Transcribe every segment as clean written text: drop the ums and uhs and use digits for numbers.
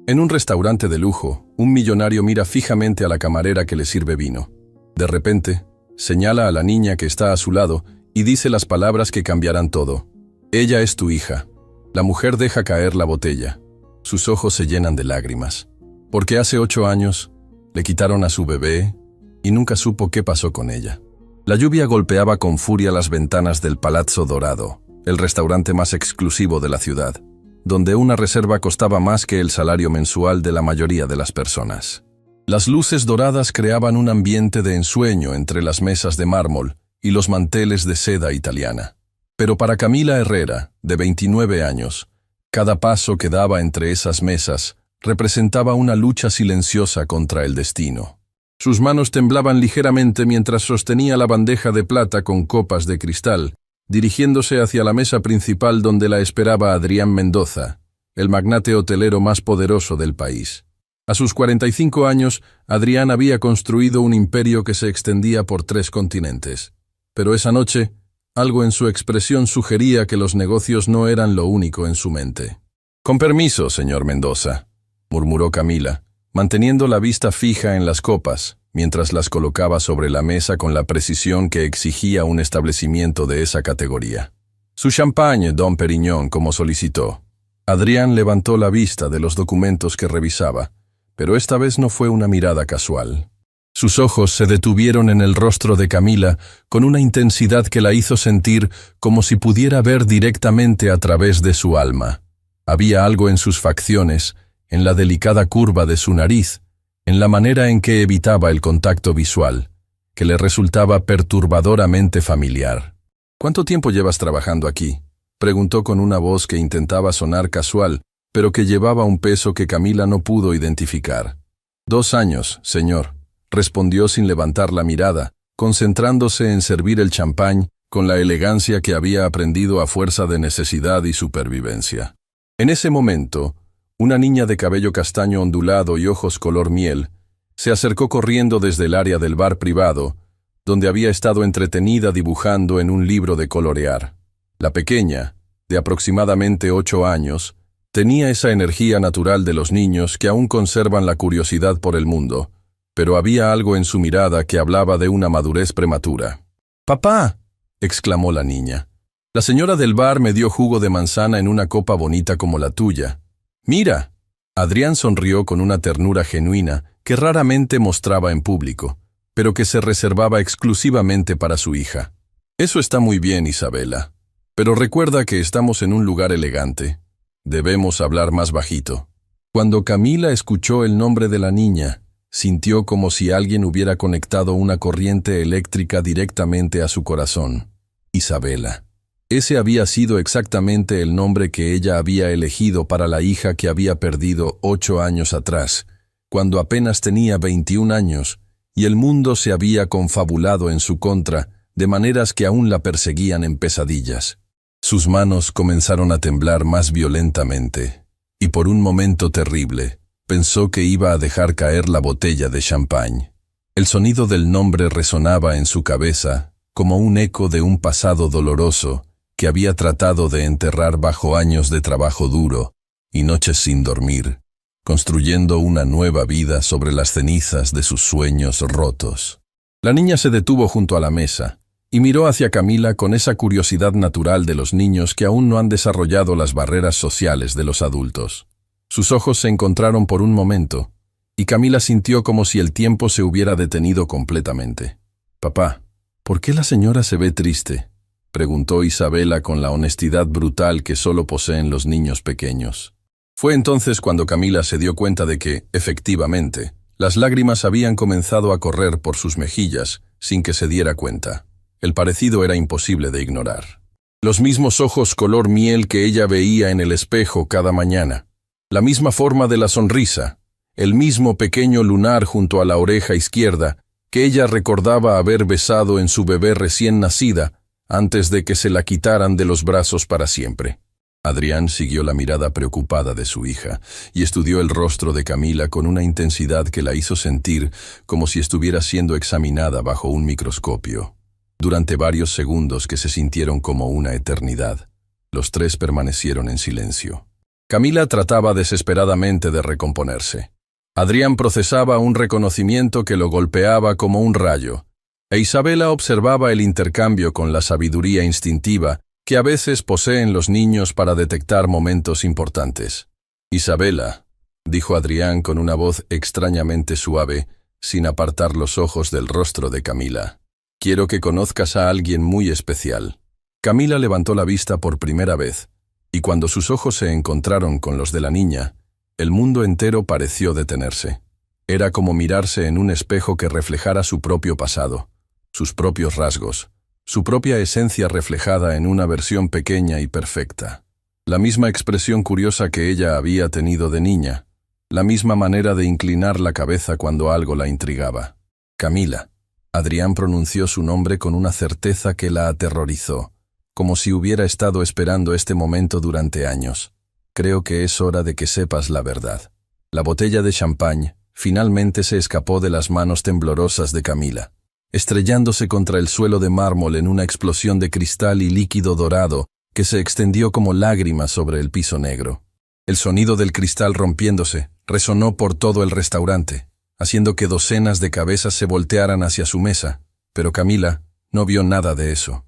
En un restaurante de lujo, un millonario mira fijamente a la camarera que le sirve vino. De repente, señala a la niña que está a su lado y dice las palabras que cambiarán todo. Ella es tu hija. La mujer deja caer la botella. Sus ojos se llenan de lágrimas. Porque hace 8 años le quitaron a su bebé y nunca supo qué pasó con ella. La lluvia golpeaba con furia las ventanas del Palazzo Dorado, el restaurante más exclusivo de la ciudad, donde una reserva costaba más que el salario mensual de la mayoría de las personas. Las luces doradas creaban un ambiente de ensueño entre las mesas de mármol y los manteles de seda italiana. Pero para Camila Herrera, de 29 años, cada paso que daba entre esas mesas representaba una lucha silenciosa contra el destino. Sus manos temblaban ligeramente mientras sostenía la bandeja de plata con copas de cristal, dirigiéndose hacia la mesa principal donde la esperaba Adrián Mendoza, el magnate hotelero más poderoso del país. A sus 45 años, Adrián había construido un imperio que se extendía por 3 continentes. Pero esa noche, algo en su expresión sugería que los negocios no eran lo único en su mente. «Con permiso, señor Mendoza», murmuró Camila, manteniendo la vista fija en las copas, mientras las colocaba sobre la mesa con la precisión que exigía un establecimiento de esa categoría. «Su champagne, Don Perignon, como solicitó». Adrián levantó la vista de los documentos que revisaba, pero esta vez no fue una mirada casual. Sus ojos se detuvieron en el rostro de Camila con una intensidad que la hizo sentir como si pudiera ver directamente a través de su alma. Había algo en sus facciones, en la delicada curva de su nariz, en la manera en que evitaba el contacto visual, que le resultaba perturbadoramente familiar. «¿Cuánto tiempo llevas trabajando aquí?», preguntó con una voz que intentaba sonar casual, pero que llevaba un peso que Camila no pudo identificar. «2 años, señor», respondió sin levantar la mirada, concentrándose en servir el champán con la elegancia que había aprendido a fuerza de necesidad y supervivencia. En ese momento, una niña de cabello castaño ondulado y ojos color miel se acercó corriendo desde el área del bar privado, donde había estado entretenida dibujando en un libro de colorear. La pequeña, de aproximadamente 8 años, tenía esa energía natural de los niños que aún conservan la curiosidad por el mundo, pero había algo en su mirada que hablaba de una madurez prematura. «¡Papá!», exclamó la niña. «La señora del bar me dio jugo de manzana en una copa bonita como la tuya. ¡Mira!». Adrián sonrió con una ternura genuina que raramente mostraba en público, pero que se reservaba exclusivamente para su hija. «Eso está muy bien, Isabela. Pero recuerda que estamos en un lugar elegante. Debemos hablar más bajito». Cuando Camila escuchó el nombre de la niña, sintió como si alguien hubiera conectado una corriente eléctrica directamente a su corazón. Isabela. Ese había sido exactamente el nombre que ella había elegido para la hija que había perdido 8 años atrás, cuando apenas tenía 21 años, y el mundo se había confabulado en su contra, de maneras que aún la perseguían en pesadillas. Sus manos comenzaron a temblar más violentamente, y por un momento terrible, pensó que iba a dejar caer la botella de champán. El sonido del nombre resonaba en su cabeza como un eco de un pasado doloroso que había tratado de enterrar bajo años de trabajo duro y noches sin dormir, construyendo una nueva vida sobre las cenizas de sus sueños rotos. La niña se detuvo junto a la mesa y miró hacia Camila con esa curiosidad natural de los niños que aún no han desarrollado las barreras sociales de los adultos. Sus ojos se encontraron por un momento, y Camila sintió como si el tiempo se hubiera detenido completamente. «Papá, ¿por qué la señora se ve triste?», preguntó Isabela con la honestidad brutal que solo poseen los niños pequeños. Fue entonces cuando Camila se dio cuenta de que, efectivamente, las lágrimas habían comenzado a correr por sus mejillas sin que se diera cuenta. El parecido era imposible de ignorar. Los mismos ojos color miel que ella veía en el espejo cada mañana. La misma forma de la sonrisa, el mismo pequeño lunar junto a la oreja izquierda que ella recordaba haber besado en su bebé recién nacida antes de que se la quitaran de los brazos para siempre. Adrián siguió la mirada preocupada de su hija y estudió el rostro de Camila con una intensidad que la hizo sentir como si estuviera siendo examinada bajo un microscopio. Durante varios segundos que se sintieron como una eternidad, los 3 permanecieron en silencio. Camila trataba desesperadamente de recomponerse. Adrián procesaba un reconocimiento que lo golpeaba como un rayo, e Isabela observaba el intercambio con la sabiduría instintiva que a veces poseen los niños para detectar momentos importantes. «Isabela», dijo Adrián con una voz extrañamente suave, sin apartar los ojos del rostro de Camila. «Quiero que conozcas a alguien muy especial». Camila levantó la vista por primera vez, y cuando sus ojos se encontraron con los de la niña, el mundo entero pareció detenerse. Era como mirarse en un espejo que reflejara su propio pasado, sus propios rasgos, su propia esencia reflejada en una versión pequeña y perfecta. La misma expresión curiosa que ella había tenido de niña, la misma manera de inclinar la cabeza cuando algo la intrigaba. «Camila». Adrián pronunció su nombre con una certeza que la aterrorizó, como si hubiera estado esperando este momento durante años. «Creo que es hora de que sepas la verdad». La botella de champán finalmente se escapó de las manos temblorosas de Camila, estrellándose contra el suelo de mármol en una explosión de cristal y líquido dorado que se extendió como lágrimas sobre el piso negro. El sonido del cristal rompiéndose resonó por todo el restaurante, haciendo que docenas de cabezas se voltearan hacia su mesa, pero Camila no vio nada de eso.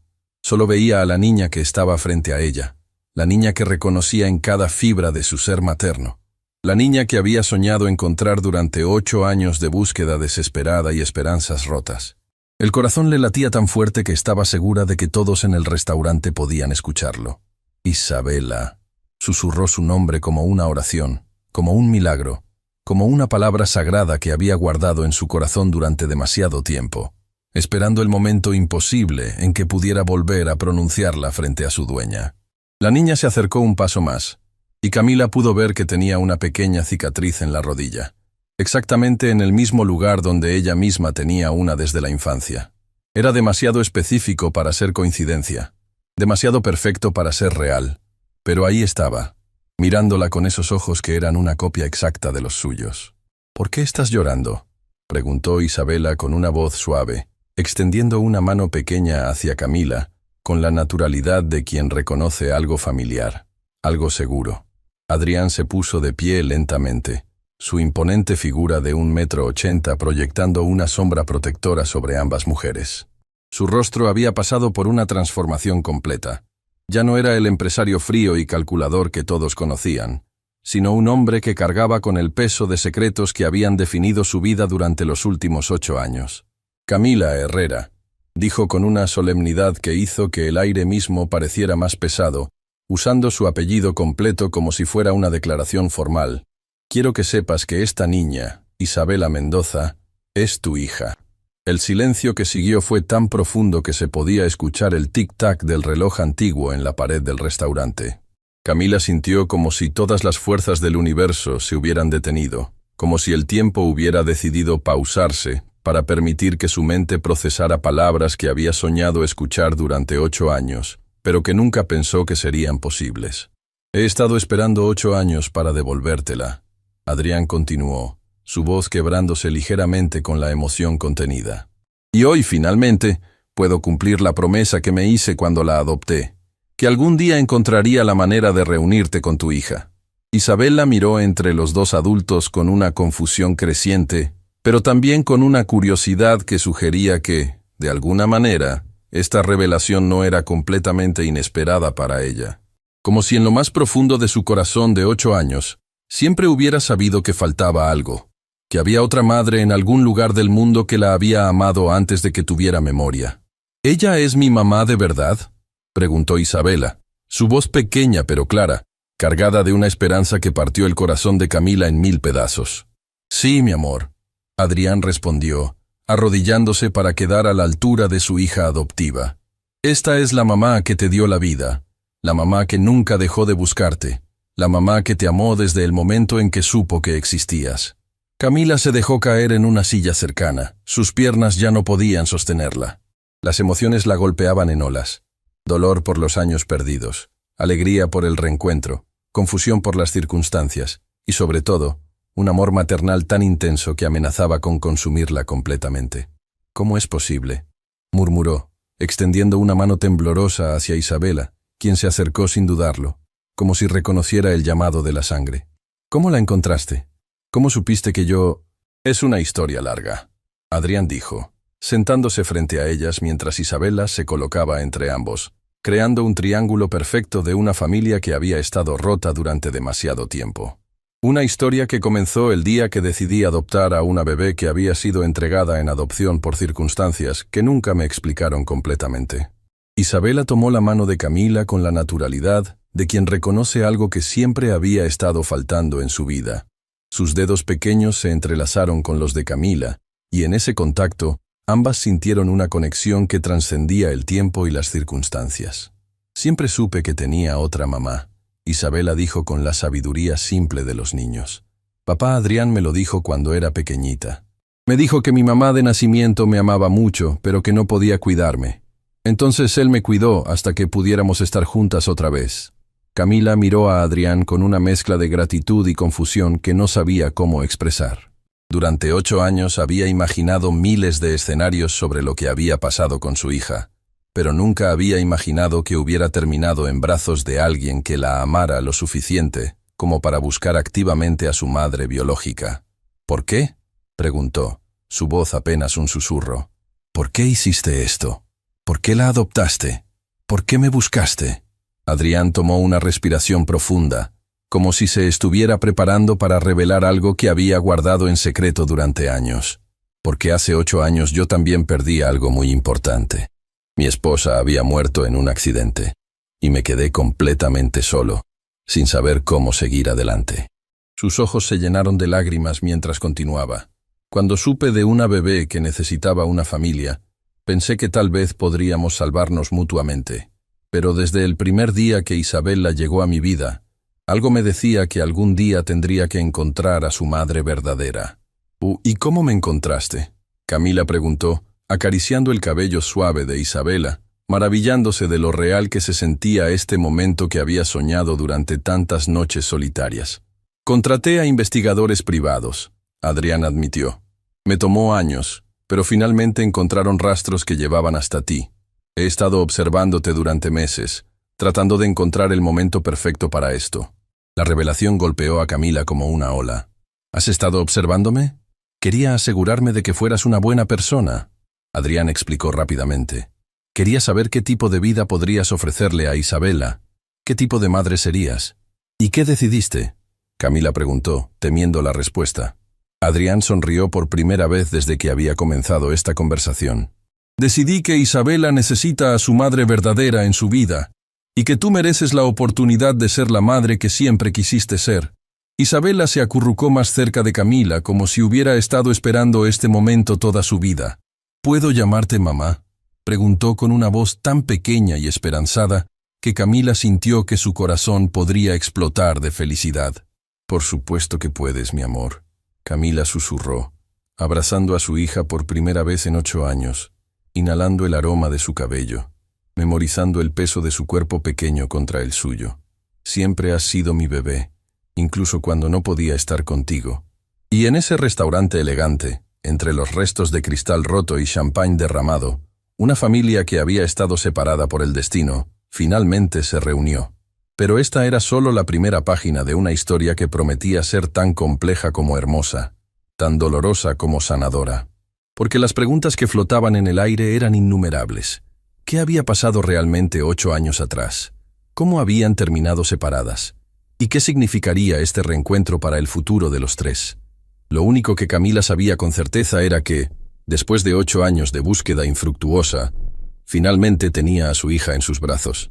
Solo veía a la niña que estaba frente a ella, la niña que reconocía en cada fibra de su ser materno, la niña que había soñado encontrar durante 8 años de búsqueda desesperada y esperanzas rotas. El corazón le latía tan fuerte que estaba segura de que todos en el restaurante podían escucharlo. «Isabela», susurró su nombre como una oración, como un milagro, como una palabra sagrada que había guardado en su corazón durante demasiado tiempo, esperando el momento imposible en que pudiera volver a pronunciarla frente a su dueña. La niña se acercó un paso más, y Camila pudo ver que tenía una pequeña cicatriz en la rodilla, exactamente en el mismo lugar donde ella misma tenía una desde la infancia. Era demasiado específico para ser coincidencia, demasiado perfecto para ser real, pero ahí estaba, mirándola con esos ojos que eran una copia exacta de los suyos. «¿Por qué estás llorando?», preguntó Isabela con una voz suave, extendiendo una mano pequeña hacia Camila, con la naturalidad de quien reconoce algo familiar, algo seguro. Adrián se puso de pie lentamente, su imponente figura de 1,80 m proyectando una sombra protectora sobre ambas mujeres. Su rostro había pasado por una transformación completa. Ya no era el empresario frío y calculador que todos conocían, sino un hombre que cargaba con el peso de secretos que habían definido su vida durante los últimos 8 años. «Camila Herrera», dijo con una solemnidad que hizo que el aire mismo pareciera más pesado, usando su apellido completo como si fuera una declaración formal. «Quiero que sepas que esta niña, Isabela Mendoza, es tu hija». El silencio que siguió fue tan profundo que se podía escuchar el tic-tac del reloj antiguo en la pared del restaurante. Camila sintió como si todas las fuerzas del universo se hubieran detenido, como si el tiempo hubiera decidido pausarse para permitir que su mente procesara palabras que había soñado escuchar durante 8 años, pero que nunca pensó que serían posibles. «He estado esperando 8 años para devolvértela», Adrián continuó, su voz quebrándose ligeramente con la emoción contenida. «Y hoy, finalmente, puedo cumplir la promesa que me hice cuando la adopté, que algún día encontraría la manera de reunirte con tu hija». Isabela miró entre los dos adultos con una confusión creciente, pero también con una curiosidad que sugería que, de alguna manera, esta revelación no era completamente inesperada para ella. Como si en lo más profundo de su corazón de 8 años, siempre hubiera sabido que faltaba algo, que había otra madre en algún lugar del mundo que la había amado antes de que tuviera memoria. «¿Ella es mi mamá de verdad?», preguntó Isabela, su voz pequeña pero clara, cargada de una esperanza que partió el corazón de Camila en 1000 pedazos. «Sí, mi amor», Adrián respondió, arrodillándose para quedar a la altura de su hija adoptiva. «Esta es la mamá que te dio la vida, la mamá que nunca dejó de buscarte, la mamá que te amó desde el momento en que supo que existías». Camila se dejó caer en una silla cercana, sus piernas ya no podían sostenerla. Las emociones la golpeaban en olas. Dolor por los años perdidos, alegría por el reencuentro, confusión por las circunstancias, y sobre todo, un amor maternal tan intenso que amenazaba con consumirla completamente. «¿Cómo es posible?», murmuró, extendiendo una mano temblorosa hacia Isabela, quien se acercó sin dudarlo. como si reconociera el llamado de la sangre. ¿Cómo la encontraste? ¿Cómo supiste que yo...? Es una historia larga, Adrián dijo, sentándose frente a ellas mientras Isabela se colocaba entre ambos, creando un triángulo perfecto de una familia que había estado rota durante demasiado tiempo. Una historia que comenzó el día que decidí adoptar a una bebé que había sido entregada en adopción por circunstancias que nunca me explicaron completamente. Isabela tomó la mano de Camila con la naturalidad de quien reconoce algo que siempre había estado faltando en su vida. Sus dedos pequeños se entrelazaron con los de Camila, y en ese contacto, ambas sintieron una conexión que trascendía el tiempo y las circunstancias. Siempre supe que tenía otra mamá, Isabela dijo con la sabiduría simple de los niños. Papá Adrián me lo dijo cuando era pequeñita. Me dijo que mi mamá de nacimiento me amaba mucho, pero que no podía cuidarme. Entonces él me cuidó hasta que pudiéramos estar juntas otra vez. Camila miró a Adrián con una mezcla de gratitud y confusión que no sabía cómo expresar. Durante 8 años había imaginado miles de escenarios sobre lo que había pasado con su hija, pero nunca había imaginado que hubiera terminado en brazos de alguien que la amara lo suficiente como para buscar activamente a su madre biológica. ¿Por qué?, preguntó, su voz apenas un susurro. ¿Por qué hiciste esto? ¿Por qué la adoptaste? ¿Por qué me buscaste? Adrián tomó una respiración profunda, como si se estuviera preparando para revelar algo que había guardado en secreto durante años. Porque hace 8 años yo también perdí algo muy importante. Mi esposa había muerto en un accidente, y me quedé completamente solo, sin saber cómo seguir adelante. Sus ojos se llenaron de lágrimas mientras continuaba. Cuando supe de una bebé que necesitaba una familia, pensé que tal vez podríamos salvarnos mutuamente. Pero desde el primer día que Isabela llegó a mi vida, algo me decía que algún día tendría que encontrar a su madre verdadera. ¿Y cómo me encontraste?, Camila preguntó, acariciando el cabello suave de Isabela, maravillándose de lo real que se sentía este momento que había soñado durante tantas noches solitarias. Contraté a investigadores privados, Adrián admitió. Me tomó años, pero finalmente encontraron rastros que llevaban hasta ti. He estado observándote durante meses, tratando de encontrar el momento perfecto para esto. La revelación golpeó a Camila como una ola. ¿Has estado observándome? Quería asegurarme de que fueras una buena persona. Adrián explicó rápidamente. Quería saber qué tipo de vida podrías ofrecerle a Isabela. ¿Qué tipo de madre serías? ¿Y qué decidiste?, Camila preguntó, temiendo la respuesta. Adrián sonrió por primera vez desde que había comenzado esta conversación. Decidí que Isabela necesita a su madre verdadera en su vida, y que tú mereces la oportunidad de ser la madre que siempre quisiste ser. Isabela se acurrucó más cerca de Camila como si hubiera estado esperando este momento toda su vida. ¿Puedo llamarte mamá?, preguntó con una voz tan pequeña y esperanzada que Camila sintió que su corazón podría explotar de felicidad. Por supuesto que puedes, mi amor, Camila susurró, abrazando a su hija por primera vez en 8 años. Inhalando el aroma de su cabello, memorizando el peso de su cuerpo pequeño contra el suyo. Siempre has sido mi bebé, incluso cuando no podía estar contigo. Y en ese restaurante elegante, entre los restos de cristal roto y champán derramado, una familia que había estado separada por el destino, finalmente se reunió. Pero esta era solo la primera página de una historia que prometía ser tan compleja como hermosa, tan dolorosa como sanadora. Porque las preguntas que flotaban en el aire eran innumerables. ¿Qué había pasado realmente 8 años atrás? ¿Cómo habían terminado separadas? ¿Y qué significaría este reencuentro para el futuro de los 3? Lo único que Camila sabía con certeza era que, después de 8 años de búsqueda infructuosa, finalmente tenía a su hija en sus brazos.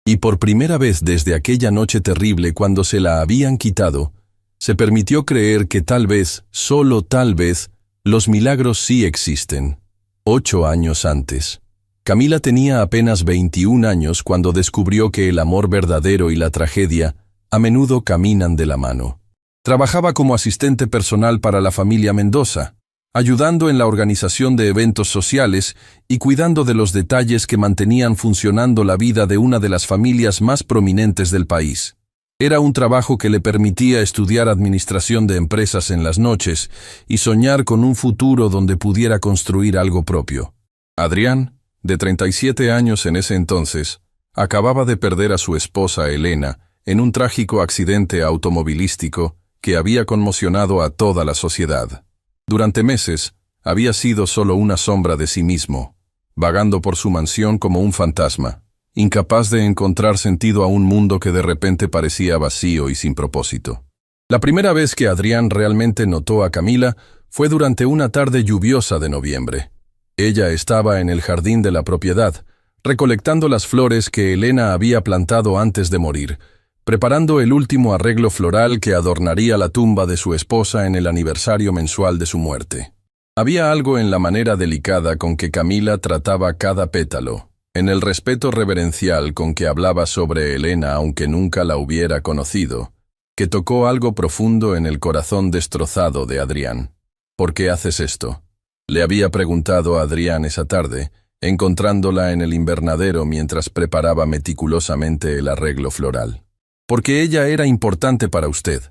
Y por primera vez desde aquella noche terrible cuando se la habían quitado, se permitió creer que tal vez, solo tal vez, los milagros sí existen. 8 años antes. Camila tenía apenas 21 años cuando descubrió que el amor verdadero y la tragedia a menudo caminan de la mano. Trabajaba como asistente personal para la familia Mendoza, ayudando en la organización de eventos sociales y cuidando de los detalles que mantenían funcionando la vida de una de las familias más prominentes del país. Era un trabajo que le permitía estudiar administración de empresas en las noches y soñar con un futuro donde pudiera construir algo propio. Adrián, de 37 años en ese entonces, acababa de perder a su esposa Elena en un trágico accidente automovilístico que había conmocionado a toda la sociedad. Durante meses, había sido solo una sombra de sí mismo, vagando por su mansión como un fantasma, incapaz de encontrar sentido a un mundo que de repente parecía vacío y sin propósito. La primera vez que Adrián realmente notó a Camila fue durante una tarde lluviosa de noviembre. Ella estaba en el jardín de la propiedad, recolectando las flores que Elena había plantado antes de morir, preparando el último arreglo floral que adornaría la tumba de su esposa en el aniversario mensual de su muerte. Había algo en la manera delicada con que Camila trataba cada pétalo, en el respeto reverencial con que hablaba sobre Elena aunque nunca la hubiera conocido, que tocó algo profundo en el corazón destrozado de Adrián. ¿Por qué haces esto?, le había preguntado a Adrián esa tarde, encontrándola en el invernadero mientras preparaba meticulosamente el arreglo floral. «Porque ella era importante para usted»,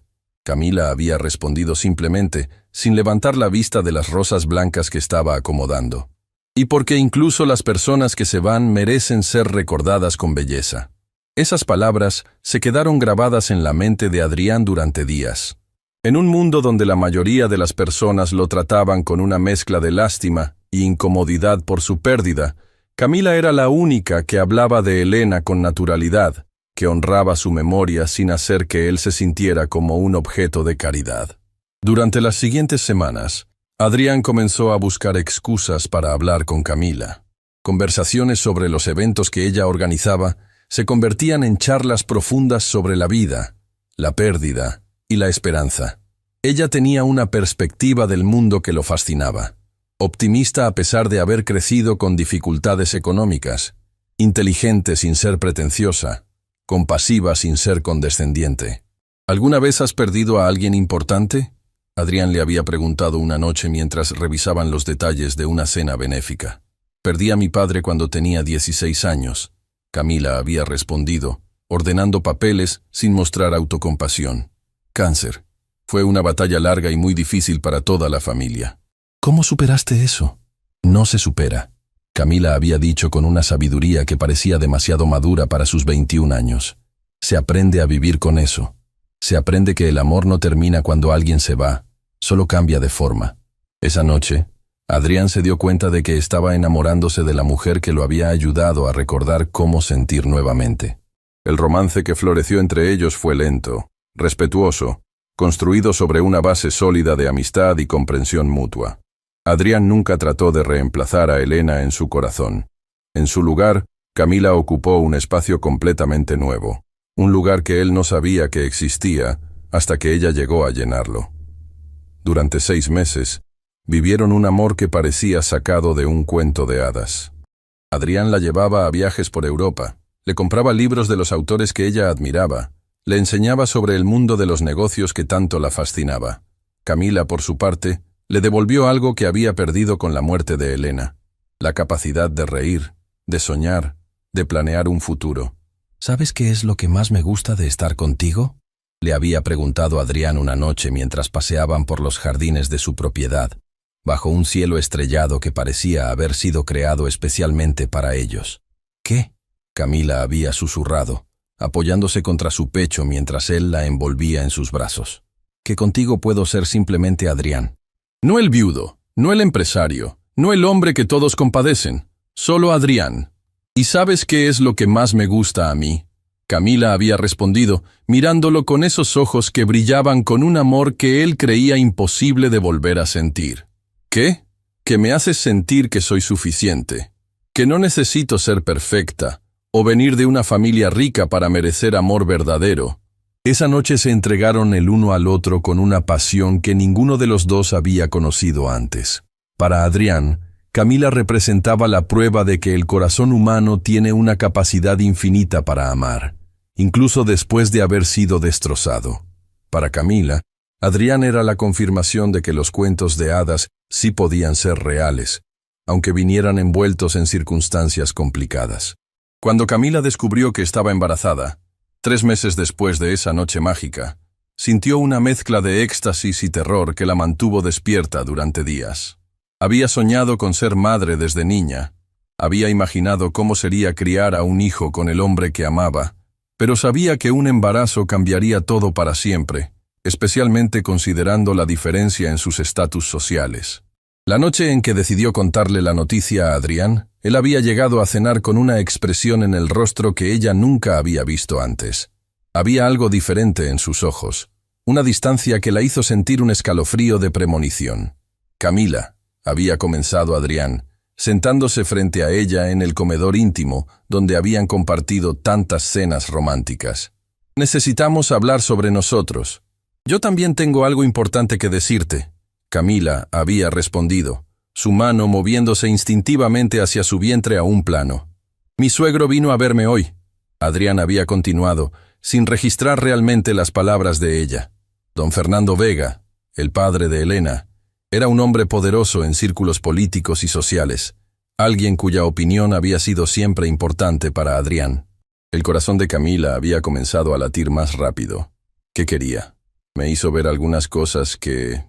Camila había respondido simplemente, sin levantar la vista de las rosas blancas que estaba acomodando. «Y porque incluso las personas que se van merecen ser recordadas con belleza». Esas palabras se quedaron grabadas en la mente de Adrián durante días. En un mundo donde la mayoría de las personas lo trataban con una mezcla de lástima y incomodidad por su pérdida, Camila era la única que hablaba de Elena con naturalidad, que honraba su memoria sin hacer que él se sintiera como un objeto de caridad. Durante las siguientes semanas, Adrián comenzó a buscar excusas para hablar con Camila. Conversaciones sobre los eventos que ella organizaba se convertían en charlas profundas sobre la vida, la pérdida y la esperanza. Ella tenía una perspectiva del mundo que lo fascinaba. Optimista a pesar de haber crecido con dificultades económicas, inteligente sin ser pretenciosa, compasiva sin ser condescendiente. ¿Alguna vez has perdido a alguien importante?, Adrián le había preguntado una noche mientras revisaban los detalles de una cena benéfica. «Perdí a mi padre cuando tenía 16 años», Camila había respondido, ordenando papeles sin mostrar autocompasión. «Cáncer. Fue una batalla larga y muy difícil para toda la familia». «¿Cómo superaste eso?». «No se supera», Camila había dicho con una sabiduría que parecía demasiado madura para sus 21 años. «Se aprende a vivir con eso. Se aprende que el amor no termina cuando alguien se va, solo cambia de forma». Esa noche, Adrián se dio cuenta de que estaba enamorándose de la mujer que lo había ayudado a recordar cómo sentir nuevamente. El romance que floreció entre ellos fue lento, respetuoso, construido sobre una base sólida de amistad y comprensión mutua. Adrián nunca trató de reemplazar a Elena en su corazón. En su lugar, Camila ocupó un espacio completamente nuevo, un lugar que él no sabía que existía hasta que ella llegó a llenarlo. Durante 6 meses, vivieron un amor que parecía sacado de un cuento de hadas. Adrián la llevaba a viajes por Europa, le compraba libros de los autores que ella admiraba, le enseñaba sobre el mundo de los negocios que tanto la fascinaba. Camila, por su parte, le devolvió algo que había perdido con la muerte de Elena: la capacidad de reír, de soñar, de planear un futuro. «¿Sabes qué es lo que más me gusta de estar contigo?», le había preguntado Adrián una noche mientras paseaban por los jardines de su propiedad, bajo un cielo estrellado que parecía haber sido creado especialmente para ellos. «¿Qué?», Camila había susurrado, apoyándose contra su pecho mientras él la envolvía en sus brazos. «Que contigo puedo ser simplemente Adrián. No el viudo, no el empresario, no el hombre que todos compadecen, solo Adrián. ¿Y sabes qué es lo que más me gusta a mí?», Camila había respondido, mirándolo con esos ojos que brillaban con un amor que él creía imposible de volver a sentir. «¿Qué? Que me haces sentir que soy suficiente, que no necesito ser perfecta o venir de una familia rica para merecer amor verdadero». Esa noche se entregaron el uno al otro con una pasión que ninguno de los dos había conocido antes. Para Adrián, Camila representaba la prueba de que el corazón humano tiene una capacidad infinita para amar, incluso después de haber sido destrozado. Para Camila, Adrián era la confirmación de que los cuentos de hadas sí podían ser reales, aunque vinieran envueltos en circunstancias complicadas. Cuando Camila descubrió que estaba embarazada, 3 meses después de esa noche mágica, sintió una mezcla de éxtasis y terror que la mantuvo despierta durante días. Había soñado con ser madre desde niña, había imaginado cómo sería criar a un hijo con el hombre que amaba, pero sabía que un embarazo cambiaría todo para siempre, especialmente considerando la diferencia en sus estatus sociales. La noche en que decidió contarle la noticia a Adrián, él había llegado a cenar con una expresión en el rostro que ella nunca había visto antes. Había algo diferente en sus ojos, una distancia que la hizo sentir un escalofrío de premonición. Camila, había comenzado Adrián, sentándose frente a ella en el comedor íntimo, donde habían compartido tantas cenas románticas. Necesitamos hablar sobre nosotros. Yo también tengo algo importante que decirte. Camila había respondido, su mano moviéndose instintivamente hacia su vientre a un plano. Mi suegro vino a verme hoy. Adrián había continuado, sin registrar realmente las palabras de ella. Don Fernando Vega, el padre de Elena, era un hombre poderoso en círculos políticos y sociales, alguien cuya opinión había sido siempre importante para Adrián. El corazón de Camila había comenzado a latir más rápido. ¿Qué quería? Me hizo ver algunas cosas que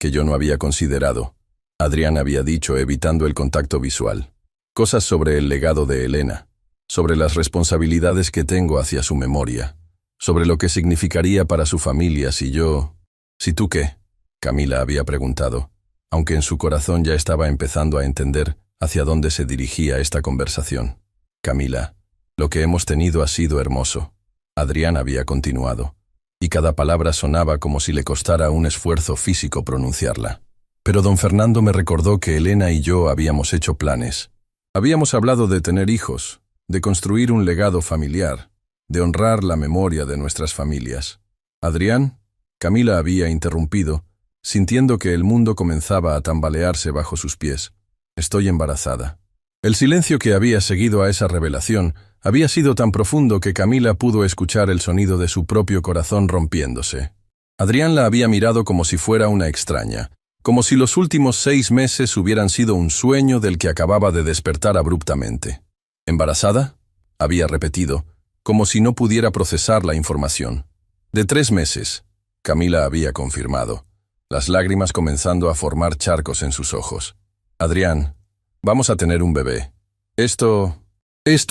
yo no había considerado. Adrián había dicho, evitando el contacto visual. Cosas sobre el legado de Elena, sobre las responsabilidades que tengo hacia su memoria, sobre lo que significaría para su familia si yo... ¿Si tú qué? Camila había preguntado, aunque en su corazón ya estaba empezando a entender hacia dónde se dirigía esta conversación. Camila, lo que hemos tenido ha sido hermoso. Adrián había continuado, y cada palabra sonaba como si le costara un esfuerzo físico pronunciarla. Pero don Fernando me recordó que Elena y yo habíamos hecho planes. Habíamos hablado de tener hijos, de construir un legado familiar, de honrar la memoria de nuestras familias. Adrián, Camila había interrumpido, sintiendo que el mundo comenzaba a tambalearse bajo sus pies. Estoy embarazada. El silencio que había seguido a esa revelación había sido tan profundo que Camila pudo escuchar el sonido de su propio corazón rompiéndose. Adrián la había mirado como si fuera una extraña, como si los últimos 6 meses hubieran sido un sueño del que acababa de despertar abruptamente. ¿Embarazada? Había repetido, como si no pudiera procesar la información. De 3 meses, Camila había confirmado, las lágrimas comenzando a formar charcos en sus ojos. Adrián, vamos a tener un bebé. Esto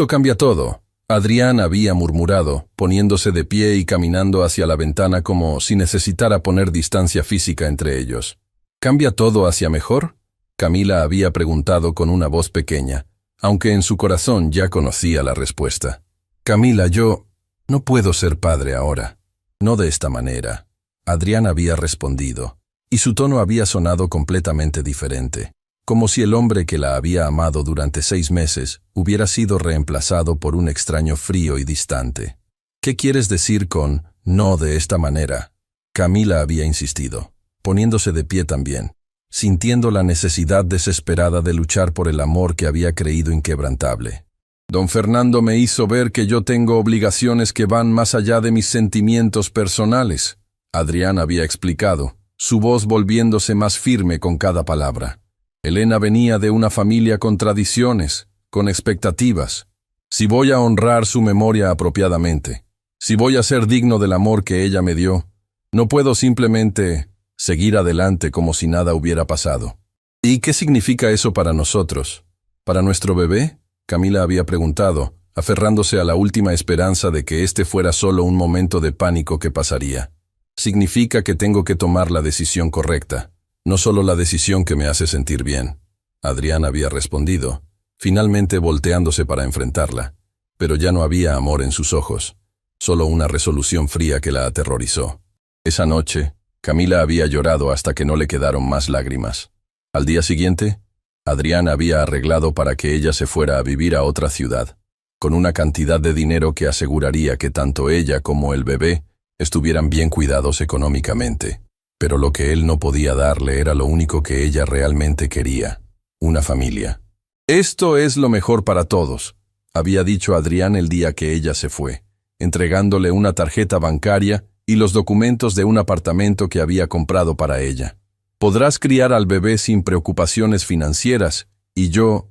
cambia todo. Adrián había murmurado, poniéndose de pie y caminando hacia la ventana como si necesitara poner distancia física entre ellos. ¿Cambia todo hacia mejor? Camila había preguntado con una voz pequeña, aunque en su corazón ya conocía la respuesta. Camila, yo no puedo ser padre ahora. No de esta manera. Adrián había respondido, y su tono había sonado completamente diferente, como si el hombre que la había amado durante 6 meses hubiera sido reemplazado por un extraño frío y distante. ¿Qué quieres decir con no de esta manera? Camila había insistido, poniéndose de pie también, sintiendo la necesidad desesperada de luchar por el amor que había creído inquebrantable. Don Fernando me hizo ver que yo tengo obligaciones que van más allá de mis sentimientos personales. Adrián había explicado, su voz volviéndose más firme con cada palabra. Elena venía de una familia con tradiciones, con expectativas. Si voy a honrar su memoria apropiadamente, si voy a ser digno del amor que ella me dio, no puedo simplemente seguir adelante como si nada hubiera pasado. ¿Y qué significa eso para nosotros? ¿Para nuestro bebé? Camila había preguntado, aferrándose a la última esperanza de que este fuera solo un momento de pánico que pasaría. Significa que tengo que tomar la decisión correcta, no solo la decisión que me hace sentir bien. Adrián había respondido, finalmente volteándose para enfrentarla, pero ya no había amor en sus ojos, solo una resolución fría que la aterrorizó. Esa noche, Camila había llorado hasta que no le quedaron más lágrimas. Al día siguiente, Adrián había arreglado para que ella se fuera a vivir a otra ciudad, con una cantidad de dinero que aseguraría que tanto ella como el bebé estuvieran bien cuidados económicamente. Pero lo que él no podía darle era lo único que ella realmente quería, una familia. Esto es lo mejor para todos, había dicho Adrián el día que ella se fue, entregándole una tarjeta bancaria y los documentos de un apartamento que había comprado para ella. Podrás criar al bebé sin preocupaciones financieras, y yo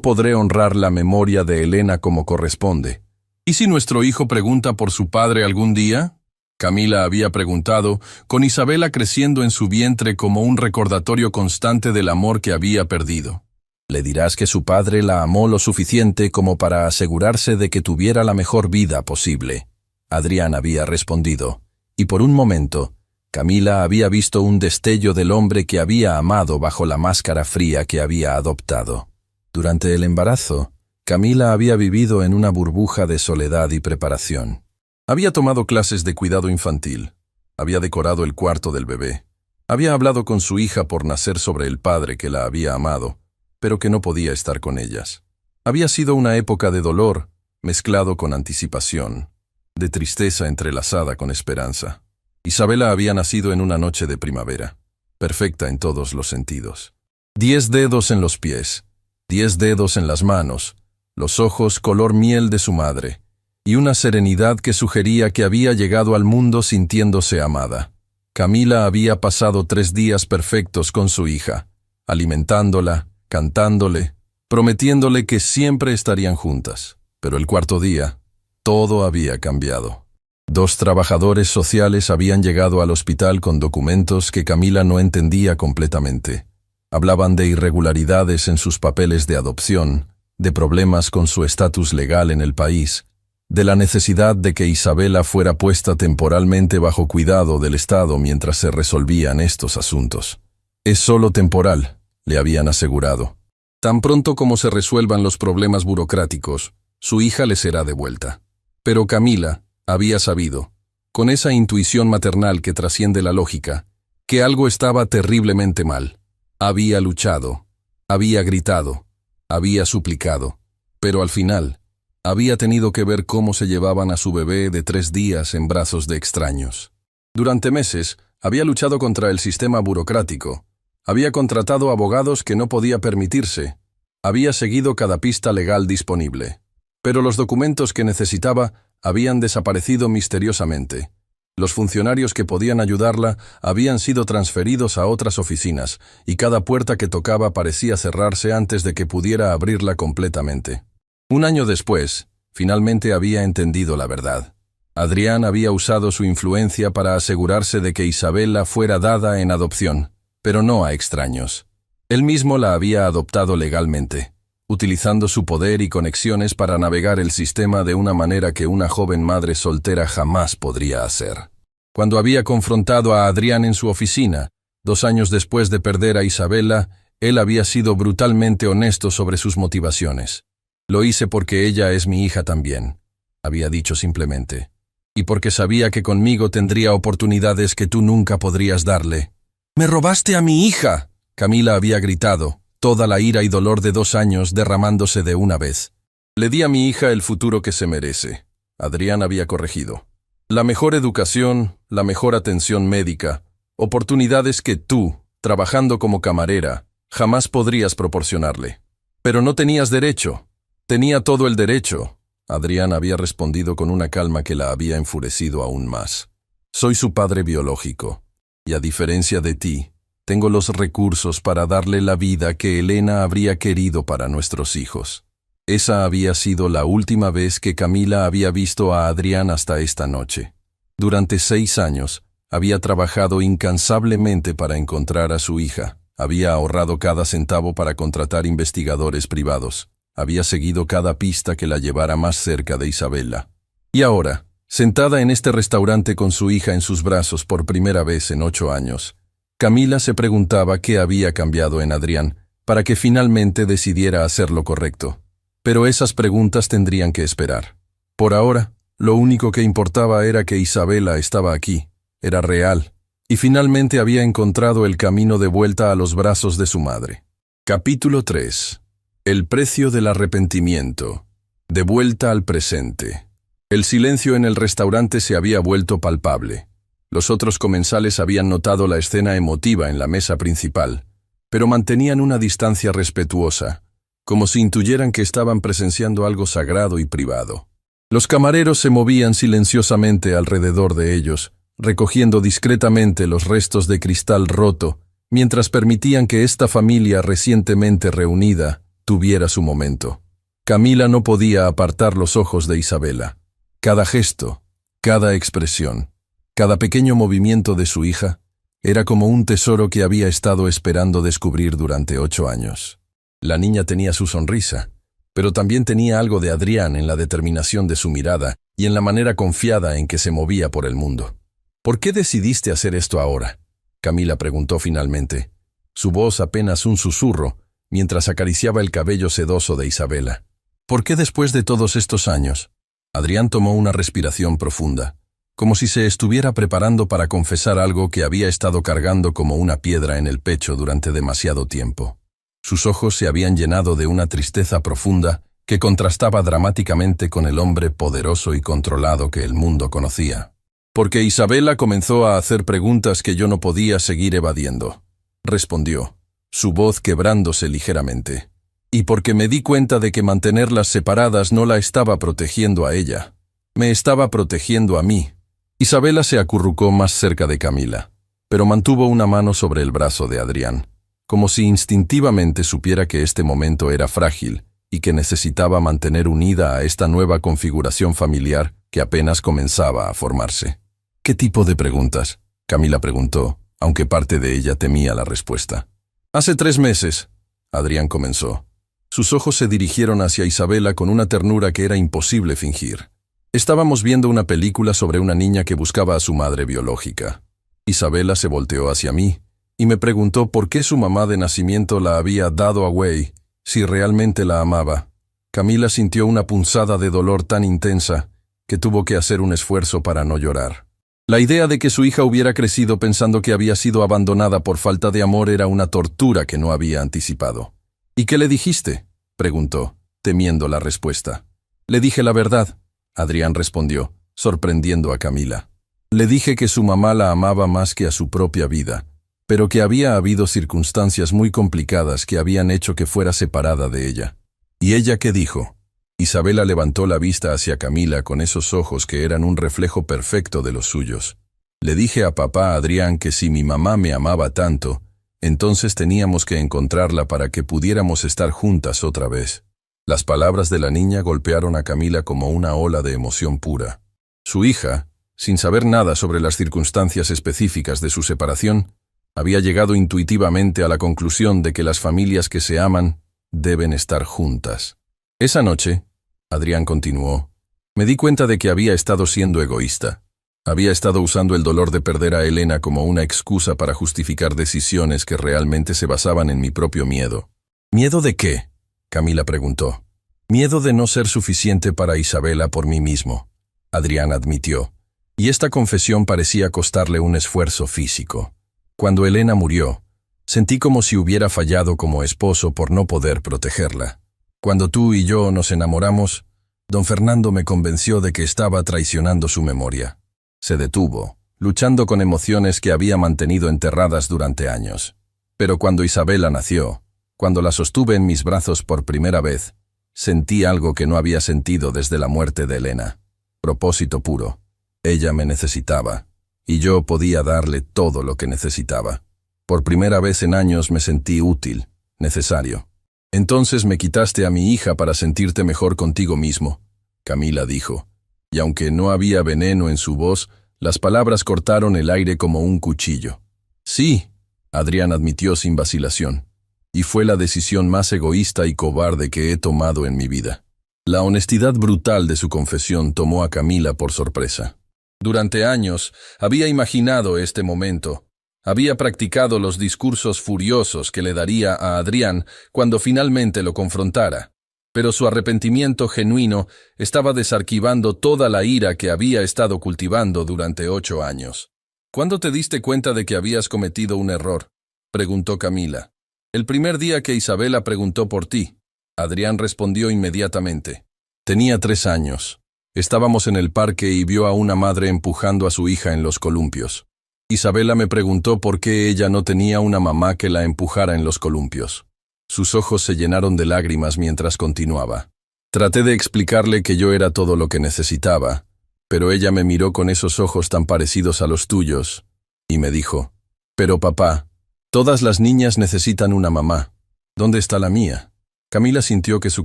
podré honrar la memoria de Elena como corresponde. ¿Y si nuestro hijo pregunta por su padre algún día? Camila había preguntado, con Isabela creciendo en su vientre como un recordatorio constante del amor que había perdido. Le dirás que su padre la amó lo suficiente como para asegurarse de que tuviera la mejor vida posible. Adrián había respondido, y por un momento, Camila había visto un destello del hombre que había amado bajo la máscara fría que había adoptado. Durante el embarazo, Camila había vivido en una burbuja de soledad y preparación. Había tomado clases de cuidado infantil, había decorado el cuarto del bebé, había hablado con su hija por nacer sobre el padre que la había amado, pero que no podía estar con ellas. Había sido una época de dolor, mezclado con anticipación, de tristeza entrelazada con esperanza. Isabela había nacido en una noche de primavera, perfecta en todos los sentidos. 10 dedos en los pies, 10 dedos en las manos, los ojos color miel de su madre, y una serenidad que sugería que había llegado al mundo sintiéndose amada. Camila había pasado 3 días perfectos con su hija, alimentándola, cantándole, prometiéndole que siempre estarían juntas. Pero el cuarto día, todo había cambiado. 2 trabajadores sociales habían llegado al hospital con documentos que Camila no entendía completamente. Hablaban de irregularidades en sus papeles de adopción, de problemas con su estatus legal en el país, de la necesidad de que Isabela fuera puesta temporalmente bajo cuidado del Estado mientras se resolvían estos asuntos. Es solo temporal, le habían asegurado. Tan pronto como se resuelvan los problemas burocráticos, su hija le será devuelta. Pero Camila había sabido, con esa intuición maternal que trasciende la lógica, que algo estaba terriblemente mal. Había luchado, había gritado, había suplicado, pero al final había tenido que ver cómo se llevaban a su bebé de 3 días en brazos de extraños. Durante meses había luchado contra el sistema burocrático, había contratado abogados que no podía permitirse, había seguido cada pista legal disponible. Pero los documentos que necesitaba habían desaparecido misteriosamente. Los funcionarios que podían ayudarla habían sido transferidos a otras oficinas, y cada puerta que tocaba parecía cerrarse antes de que pudiera abrirla completamente. Un año después, finalmente había entendido la verdad. Adrián había usado su influencia para asegurarse de que Isabela fuera dada en adopción, pero no a extraños. Él mismo la había adoptado legalmente, utilizando su poder y conexiones para navegar el sistema de una manera que una joven madre soltera jamás podría hacer. Cuando había confrontado a Adrián en su oficina, 2 años después de perder a Isabela, él había sido brutalmente honesto sobre sus motivaciones. Lo hice porque ella es mi hija también, había dicho simplemente, y porque sabía que conmigo tendría oportunidades que tú nunca podrías darle. ¡Me robaste a mi hija!, Camila había gritado, toda la ira y dolor de 2 años derramándose de una vez. Le di a mi hija el futuro que se merece, Adrián había corregido. La mejor educación, la mejor atención médica, oportunidades que tú, trabajando como camarera, jamás podrías proporcionarle. Pero no tenías derecho. Tenía todo el derecho, Adrián había respondido con una calma que la había enfurecido aún más. Soy su padre biológico, y a diferencia de ti, tengo los recursos para darle la vida que Elena habría querido para nuestros hijos. Esa había sido la última vez que Camila había visto a Adrián hasta esta noche. Durante 6 años, había trabajado incansablemente para encontrar a su hija, había ahorrado cada centavo para contratar investigadores privados, había seguido cada pista que la llevara más cerca de Isabela. Y ahora, sentada en este restaurante con su hija en sus brazos por primera vez en 8 años, Camila se preguntaba qué había cambiado en Adrián para que finalmente decidiera hacer lo correcto. Pero esas preguntas tendrían que esperar. Por ahora, lo único que importaba era que Isabela estaba aquí, era real, y finalmente había encontrado el camino de vuelta a los brazos de su madre. Capítulo 3. El precio del arrepentimiento. De vuelta al presente. El silencio en el restaurante se había vuelto palpable. Los otros comensales habían notado la escena emotiva en la mesa principal, pero mantenían una distancia respetuosa, como si intuyeran que estaban presenciando algo sagrado y privado. Los camareros se movían silenciosamente alrededor de ellos, recogiendo discretamente los restos de cristal roto, mientras permitían que esta familia recientemente reunida tuviera su momento. Camila no podía apartar los ojos de Isabela. Cada gesto, cada expresión, cada pequeño movimiento de su hija era como un tesoro que había estado esperando descubrir durante 8 años. La niña tenía su sonrisa, pero también tenía algo de Adrián en la determinación de su mirada y en la manera confiada en que se movía por el mundo. ¿Por qué decidiste hacer esto ahora?, Camila preguntó finalmente, su voz apenas un susurro, mientras acariciaba el cabello sedoso de Isabela. ¿Por qué después de todos estos años? Adrián tomó una respiración profunda, como si se estuviera preparando para confesar algo que había estado cargando como una piedra en el pecho durante demasiado tiempo. Sus ojos se habían llenado de una tristeza profunda que contrastaba dramáticamente con el hombre poderoso y controlado que el mundo conocía. Porque Isabela comenzó a hacer preguntas que yo no podía seguir evadiendo, respondió, su voz quebrándose ligeramente. Y porque me di cuenta de que mantenerlas separadas no la estaba protegiendo a ella, me estaba protegiendo a mí. Isabela se acurrucó más cerca de Camila, pero mantuvo una mano sobre el brazo de Adrián, como si instintivamente supiera que este momento era frágil y que necesitaba mantener unida a esta nueva configuración familiar que apenas comenzaba a formarse. ¿Qué tipo de preguntas?, Camila preguntó, aunque parte de ella temía la respuesta. Hace 3 meses, Adrián comenzó. Sus ojos se dirigieron hacia Isabela con una ternura que era imposible fingir. Estábamos viendo una película sobre una niña que buscaba a su madre biológica. Isabela se volteó hacia mí y me preguntó por qué su mamá de nacimiento la había dado a Wei, si realmente la amaba. Camila sintió una punzada de dolor tan intensa que tuvo que hacer un esfuerzo para no llorar. La idea de que su hija hubiera crecido pensando que había sido abandonada por falta de amor era una tortura que no había anticipado. ¿Y qué le dijiste?, preguntó, temiendo la respuesta. Le dije la verdad, Adrián respondió, sorprendiendo a Camila. Le dije que su mamá la amaba más que a su propia vida, pero que había habido circunstancias muy complicadas que habían hecho que fuera separada de ella. ¿Y ella qué dijo? Isabela levantó la vista hacia Camila con esos ojos que eran un reflejo perfecto de los suyos. Le dije a papá Adrián que si mi mamá me amaba tanto, entonces teníamos que encontrarla para que pudiéramos estar juntas otra vez. Las palabras de la niña golpearon a Camila como una ola de emoción pura. Su hija, sin saber nada sobre las circunstancias específicas de su separación, había llegado intuitivamente a la conclusión de que las familias que se aman deben estar juntas. Esa noche, Adrián continuó, me di cuenta de que había estado siendo egoísta. Había estado usando el dolor de perder a Elena como una excusa para justificar decisiones que realmente se basaban en mi propio miedo. ¿Miedo de qué?, Camila preguntó. Miedo de no ser suficiente para Isabela por mí mismo, Adrián admitió, y esta confesión parecía costarle un esfuerzo físico. Cuando Elena murió, sentí como si hubiera fallado como esposo por no poder protegerla. Cuando tú y yo nos enamoramos, don Fernando me convenció de que estaba traicionando su memoria. Se detuvo, luchando con emociones que había mantenido enterradas durante años. Pero cuando Isabela nació, cuando la sostuve en mis brazos por primera vez, sentí algo que no había sentido desde la muerte de Elena. Propósito puro. Ella me necesitaba, y yo podía darle todo lo que necesitaba. Por primera vez en años me sentí útil, necesario. Entonces me quitaste a mi hija para sentirte mejor contigo mismo, Camila dijo, y aunque no había veneno en su voz, las palabras cortaron el aire como un cuchillo. Sí, Adrián admitió sin vacilación, y fue la decisión más egoísta y cobarde que he tomado en mi vida. La honestidad brutal de su confesión tomó a Camila por sorpresa. Durante años había imaginado este momento. Había practicado los discursos furiosos que le daría a Adrián cuando finalmente lo confrontara, pero su arrepentimiento genuino estaba desarquivando toda la ira que había estado cultivando durante 8 años. ¿Cuándo te diste cuenta de que habías cometido un error?, preguntó Camila. El primer día que Isabela preguntó por ti, Adrián respondió inmediatamente. Tenía 3 años. Estábamos en el parque y vio a una madre empujando a su hija en los columpios. Isabela me preguntó por qué ella no tenía una mamá que la empujara en los columpios. Sus ojos se llenaron de lágrimas mientras continuaba. Traté de explicarle que yo era todo lo que necesitaba, pero ella me miró con esos ojos tan parecidos a los tuyos, y me dijo, «Pero papá, todas las niñas necesitan una mamá. ¿Dónde está la mía?». Camila sintió que su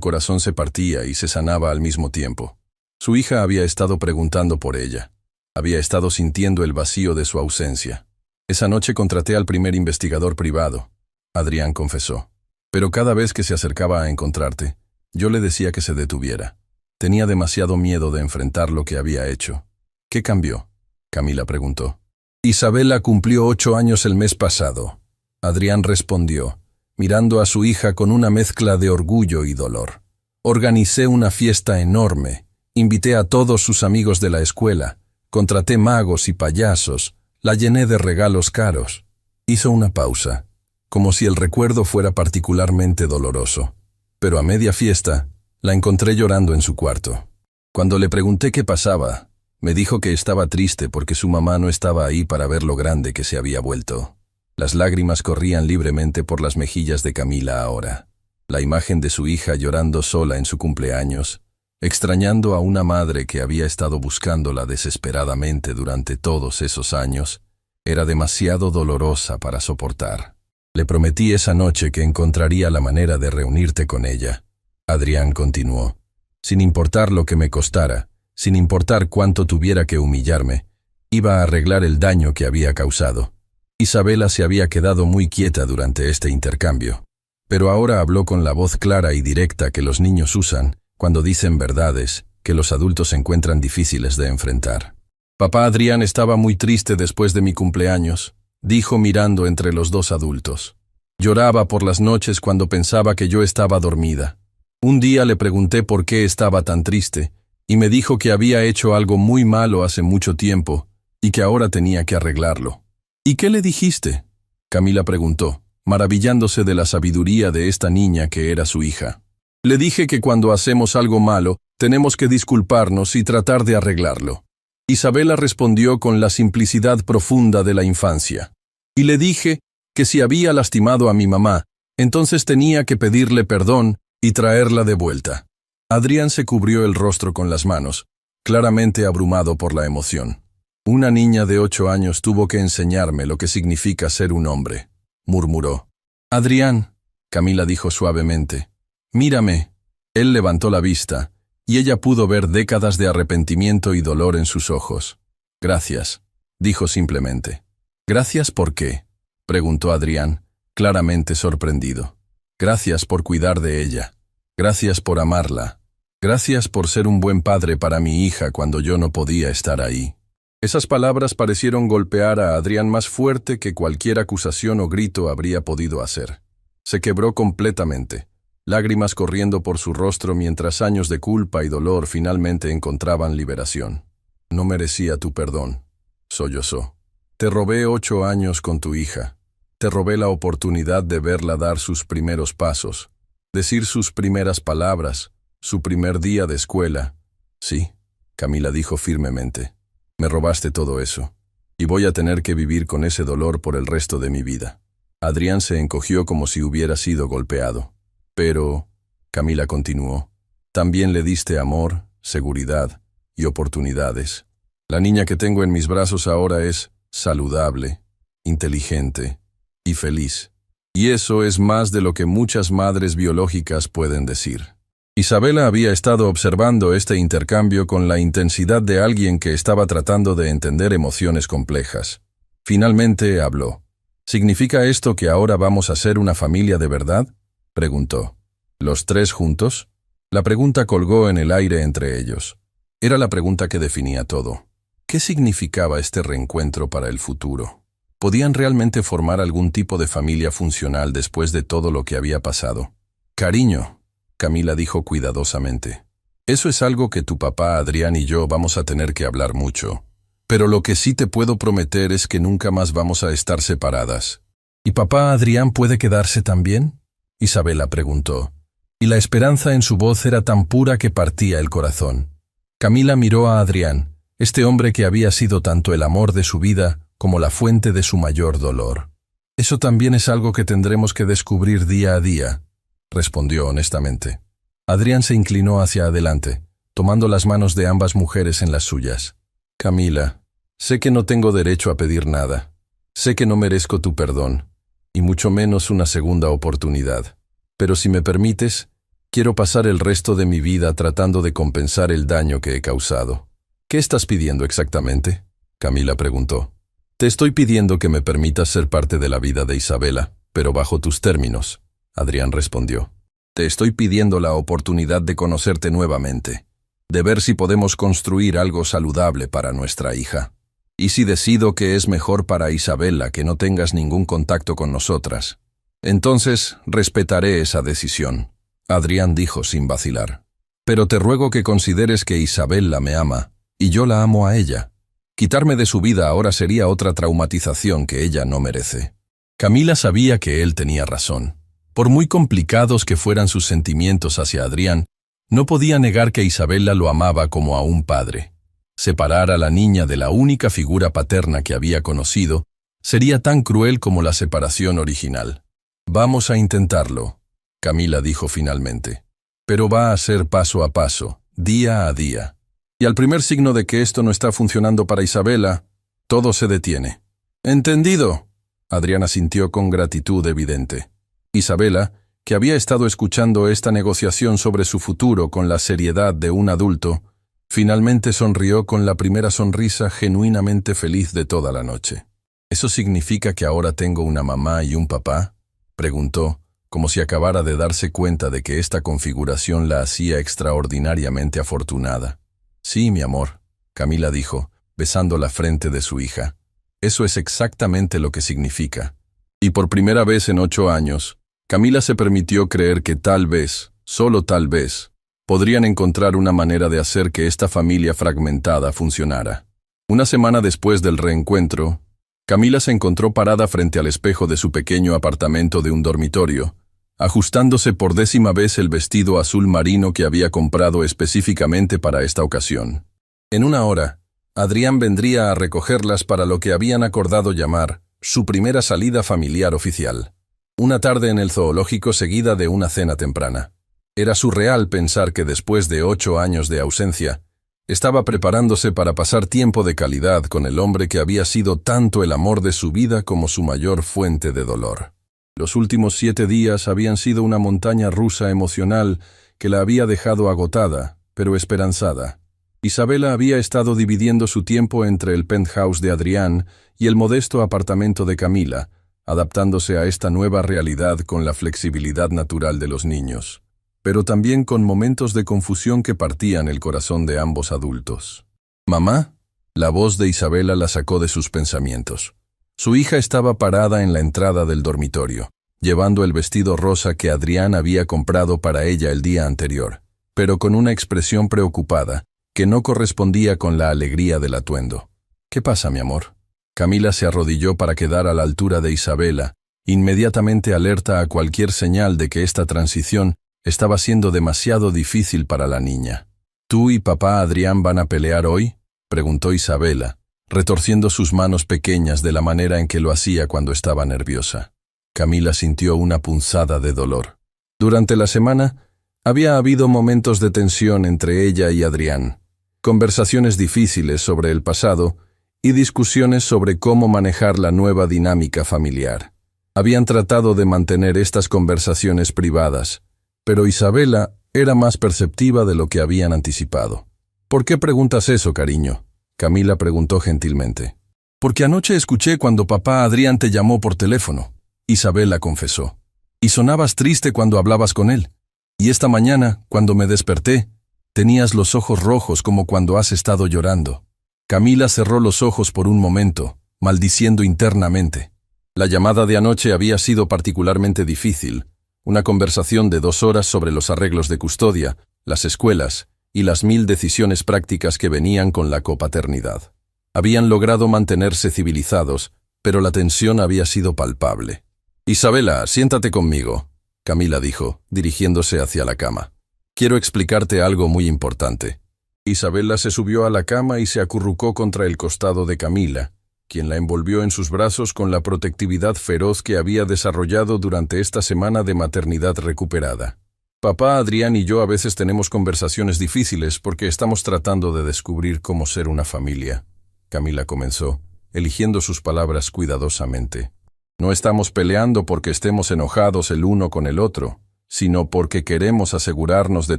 corazón se partía y se sanaba al mismo tiempo. Su hija había estado preguntando por ella. Había estado sintiendo el vacío de su ausencia. Esa noche contraté al primer investigador privado, Adrián confesó. Pero cada vez que se acercaba a encontrarte, yo le decía que se detuviera. Tenía demasiado miedo de enfrentar lo que había hecho. ¿Qué cambió? Camila preguntó. Isabela cumplió 8 años el mes pasado. Adrián respondió, mirando a su hija con una mezcla de orgullo y dolor. Organicé una fiesta enorme. Invité a todos sus amigos de la escuela. Contraté magos y payasos. La llené de regalos caros. Hizo una pausa, como si el recuerdo fuera particularmente doloroso. Pero a media fiesta, la encontré llorando en su cuarto. Cuando le pregunté qué pasaba, me dijo que estaba triste porque su mamá no estaba ahí para ver lo grande que se había vuelto. Las lágrimas corrían libremente por las mejillas de Camila ahora. La imagen de su hija llorando sola en su cumpleaños, extrañando a una madre que había estado buscándola desesperadamente durante todos esos años, era demasiado dolorosa para soportar. Le prometí esa noche que encontraría la manera de reunirte con ella. Adrián continuó. Sin importar lo que me costara, sin importar cuánto tuviera que humillarme, iba a arreglar el daño que había causado. Isabela se había quedado muy quieta durante este intercambio, pero ahora habló con la voz clara y directa que los niños usan cuando dicen verdades que los adultos encuentran difíciles de enfrentar. Papá Adrián estaba muy triste después de mi cumpleaños, dijo mirando entre los dos adultos. Lloraba por las noches cuando pensaba que yo estaba dormida. Un día le pregunté por qué estaba tan triste, y me dijo que había hecho algo muy malo hace mucho tiempo, y que ahora tenía que arreglarlo. ¿Y qué le dijiste? Camila preguntó, maravillándose de la sabiduría de esta niña que era su hija. Le dije que cuando hacemos algo malo, tenemos que disculparnos y tratar de arreglarlo. Isabela respondió con la simplicidad profunda de la infancia. Y le dije que si había lastimado a mi mamá, entonces tenía que pedirle perdón y traerla de vuelta. Adrián se cubrió el rostro con las manos, claramente abrumado por la emoción. Una niña de 8 años tuvo que enseñarme lo que significa ser un hombre, murmuró. Adrián, Camila dijo suavemente, mírame. Él levantó la vista, y ella pudo ver décadas de arrepentimiento y dolor en sus ojos. Gracias, dijo simplemente. ¿Gracias por qué? Preguntó Adrián, claramente sorprendido. Gracias por cuidar de ella. Gracias por amarla. Gracias por ser un buen padre para mi hija cuando yo no podía estar ahí. Esas palabras parecieron golpear a Adrián más fuerte que cualquier acusación o grito habría podido hacer. Se quebró completamente, lágrimas corriendo por su rostro mientras años de culpa y dolor finalmente encontraban liberación. No merecía tu perdón, sollozó. Te robé 8 años con tu hija. Te robé la oportunidad de verla dar sus primeros pasos, decir sus primeras palabras, su primer día de escuela. Sí, Camila dijo firmemente. Me robaste todo eso, y voy a tener que vivir con ese dolor por el resto de mi vida. Adrián se encogió como si hubiera sido golpeado. Pero, Camila continuó, también le diste amor, seguridad y oportunidades. La niña que tengo en mis brazos ahora es saludable, inteligente y feliz. Y eso es más de lo que muchas madres biológicas pueden decir. Isabela había estado observando este intercambio con la intensidad de alguien que estaba tratando de entender emociones complejas. Finalmente habló. ¿Significa esto que ahora vamos a ser una familia de verdad? Preguntó. ¿Los 3 juntos? La pregunta colgó en el aire entre ellos. Era la pregunta que definía todo. ¿Qué significaba este reencuentro para el futuro? ¿Podían realmente formar algún tipo de familia funcional después de todo lo que había pasado? Cariño, Camila dijo cuidadosamente. Eso es algo que tu papá Adrián y yo vamos a tener que hablar mucho. Pero lo que sí te puedo prometer es que nunca más vamos a estar separadas. ¿Y papá Adrián puede quedarse también? Isabela preguntó. Y la esperanza en su voz era tan pura que partía el corazón. Camila miró a Adrián, este hombre que había sido tanto el amor de su vida como la fuente de su mayor dolor. Eso también es algo que tendremos que descubrir día a día, respondió honestamente. Adrián se inclinó hacia adelante, tomando las manos de ambas mujeres en las suyas. Camila, sé que no tengo derecho a pedir nada. Sé que no merezco tu perdón, y mucho menos una segunda oportunidad. Pero si me permites, quiero pasar el resto de mi vida tratando de compensar el daño que he causado. ¿Qué estás pidiendo exactamente? Camila preguntó. Te estoy pidiendo que me permitas ser parte de la vida de Isabela, pero bajo tus términos. Adrián respondió. Te estoy pidiendo la oportunidad de conocerte nuevamente, de ver si podemos construir algo saludable para nuestra hija. Y si decido que es mejor para Isabela que no tengas ningún contacto con nosotras, entonces respetaré esa decisión, Adrián dijo sin vacilar. Pero te ruego que consideres que Isabela me ama, y yo la amo a ella. Quitarme de su vida ahora sería otra traumatización que ella no merece. Camila sabía que él tenía razón. Por muy complicados que fueran sus sentimientos hacia Adrián, no podía negar que Isabela lo amaba como a un padre. Separar a la niña de la única figura paterna que había conocido sería tan cruel como la separación original. Vamos a intentarlo, Camila dijo finalmente. Pero va a ser paso a paso, día a día. Y al primer signo de que esto no está funcionando para Isabela, todo se detiene. «Entendido», Adrián asintió con gratitud evidente. Isabela, que había estado escuchando esta negociación sobre su futuro con la seriedad de un adulto, finalmente sonrió con la primera sonrisa genuinamente feliz de toda la noche. «¿Eso significa que ahora tengo una mamá y un papá?», preguntó, como si acabara de darse cuenta de que esta configuración la hacía extraordinariamente afortunada. «Sí, mi amor», Camila dijo, besando la frente de su hija. «Eso es exactamente lo que significa». Y por primera vez en 8 años, Camila se permitió creer que tal vez, solo tal vez, podrían encontrar una manera de hacer que esta familia fragmentada funcionara. Una semana después del reencuentro, Camila se encontró parada frente al espejo de su pequeño apartamento de un dormitorio, ajustándose por 10ª vez el vestido azul marino que había comprado específicamente para esta ocasión. En 1 hora, Adrián vendría a recogerlas para lo que habían acordado llamar su primera salida familiar oficial. Una tarde en el zoológico seguida de una cena temprana. Era surreal pensar que después de 8 años de ausencia, estaba preparándose para pasar tiempo de calidad con el hombre que había sido tanto el amor de su vida como su mayor fuente de dolor. Los últimos 7 días habían sido una montaña rusa emocional que la había dejado agotada, pero esperanzada. Isabela había estado dividiendo su tiempo entre el penthouse de Adrián y el modesto apartamento de Camila, adaptándose a esta nueva realidad con la flexibilidad natural de los niños, pero también con momentos de confusión que partían el corazón de ambos adultos. «¿Mamá?», la voz de Isabela la sacó de sus pensamientos. Su hija estaba parada en la entrada del dormitorio, llevando el vestido rosa que Adrián había comprado para ella el día anterior, pero con una expresión preocupada que no correspondía con la alegría del atuendo. «¿Qué pasa, mi amor?». Camila se arrodilló para quedar a la altura de Isabela, inmediatamente alerta a cualquier señal de que esta transición estaba siendo demasiado difícil para la niña. «¿Tú y papá Adrián van a pelear hoy?», preguntó Isabela, retorciendo sus manos pequeñas de la manera en que lo hacía cuando estaba nerviosa. Camila sintió una punzada de dolor. Durante la semana, había habido momentos de tensión entre ella y Adrián, conversaciones difíciles sobre el pasado y discusiones sobre cómo manejar la nueva dinámica familiar. Habían tratado de mantener estas conversaciones privadas, pero Isabela era más perceptiva de lo que habían anticipado. «¿Por qué preguntas eso, cariño?», Camila preguntó gentilmente. «Porque anoche escuché cuando papá Adrián te llamó por teléfono», Isabela confesó. «Y sonabas triste cuando hablabas con él. Y esta mañana, cuando me desperté, tenías los ojos rojos como cuando has estado llorando». Camila cerró los ojos por un momento, maldiciendo internamente. La llamada de anoche había sido particularmente difícil. Una conversación de 2 horas sobre los arreglos de custodia, las escuelas y las 1000 decisiones prácticas que venían con la copaternidad. Habían logrado mantenerse civilizados, pero la tensión había sido palpable. «Isabela, siéntate conmigo», Camila dijo, dirigiéndose hacia la cama. «Quiero explicarte algo muy importante». Isabela se subió a la cama y se acurrucó contra el costado de Camila, quien la envolvió en sus brazos con la protectividad feroz que había desarrollado durante esta semana de maternidad recuperada. «Papá Adrián y yo a veces tenemos conversaciones difíciles porque estamos tratando de descubrir cómo ser una familia», Camila comenzó, eligiendo sus palabras cuidadosamente. «No estamos peleando porque estemos enojados el uno con el otro, sino porque queremos asegurarnos de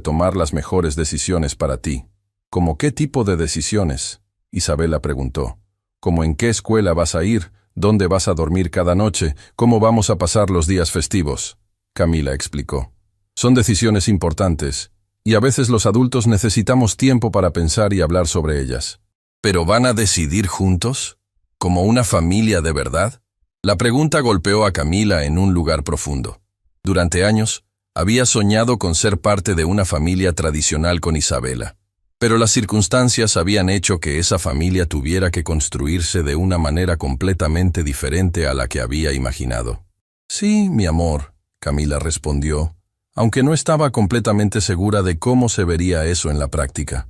tomar las mejores decisiones para ti». «¿Cómo qué tipo de decisiones?», Isabela preguntó. «¿Cómo en qué escuela vas a ir? ¿Dónde vas a dormir cada noche? ¿Cómo vamos a pasar los días festivos?», Camila explicó. «Son decisiones importantes, y a veces los adultos necesitamos tiempo para pensar y hablar sobre ellas. ¿Pero van a decidir juntos? ¿Como una familia de verdad? La pregunta golpeó a Camila en un lugar profundo. Durante años, había soñado con ser parte de una familia tradicional con Isabela. Pero las circunstancias habían hecho que esa familia tuviera que construirse de una manera completamente diferente a la que había imaginado. Sí, mi amor, Camila respondió, aunque no estaba completamente segura de cómo se vería eso en la práctica.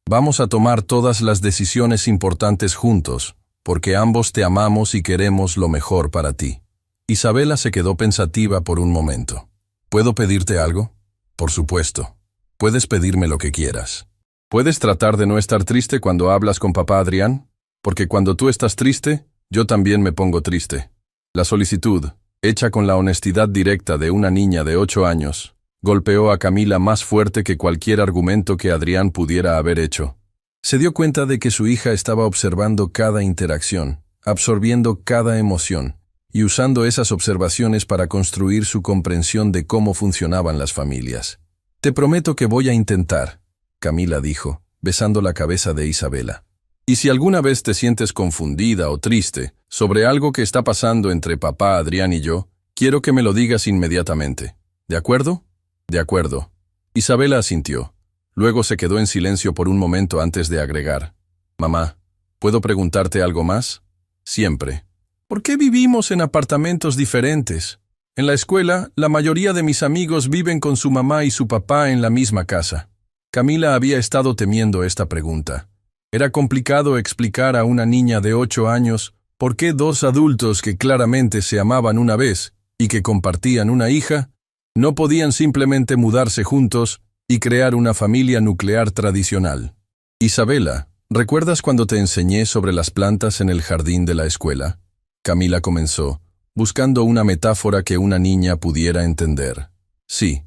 Vamos a tomar todas las decisiones importantes juntos, porque ambos te amamos y queremos lo mejor para ti. Isabela se quedó pensativa por un momento. ¿Puedo pedirte algo? Por supuesto. Puedes pedirme lo que quieras. ¿Puedes tratar de no estar triste cuando hablas con papá Adrián? Porque cuando tú estás triste, yo también me pongo triste. La solicitud, hecha con la honestidad directa de una niña de 8 años, golpeó a Camila más fuerte que cualquier argumento que Adrián pudiera haber hecho. Se dio cuenta de que su hija estaba observando cada interacción, absorbiendo cada emoción, y usando esas observaciones para construir su comprensión de cómo funcionaban las familias. Te prometo que voy a intentar, Camila dijo, besando la cabeza de Isabela. Y si alguna vez te sientes confundida o triste sobre algo que está pasando entre papá Adrián y yo, quiero que me lo digas inmediatamente. ¿De acuerdo? De acuerdo. Isabela asintió. Luego se quedó en silencio por un momento antes de agregar. Mamá, ¿puedo preguntarte algo más? Siempre. ¿Por qué vivimos en apartamentos diferentes? En la escuela, la mayoría de mis amigos viven con su mamá y su papá en la misma casa. Camila había estado temiendo esta pregunta. Era complicado explicar a una niña de 8 años por qué dos adultos que claramente se amaban una vez y que compartían una hija, no podían simplemente mudarse juntos y crear una familia nuclear tradicional. Isabela, ¿recuerdas cuando te enseñé sobre las plantas en el jardín de la escuela? Camila comenzó, buscando una metáfora que una niña pudiera entender. Sí.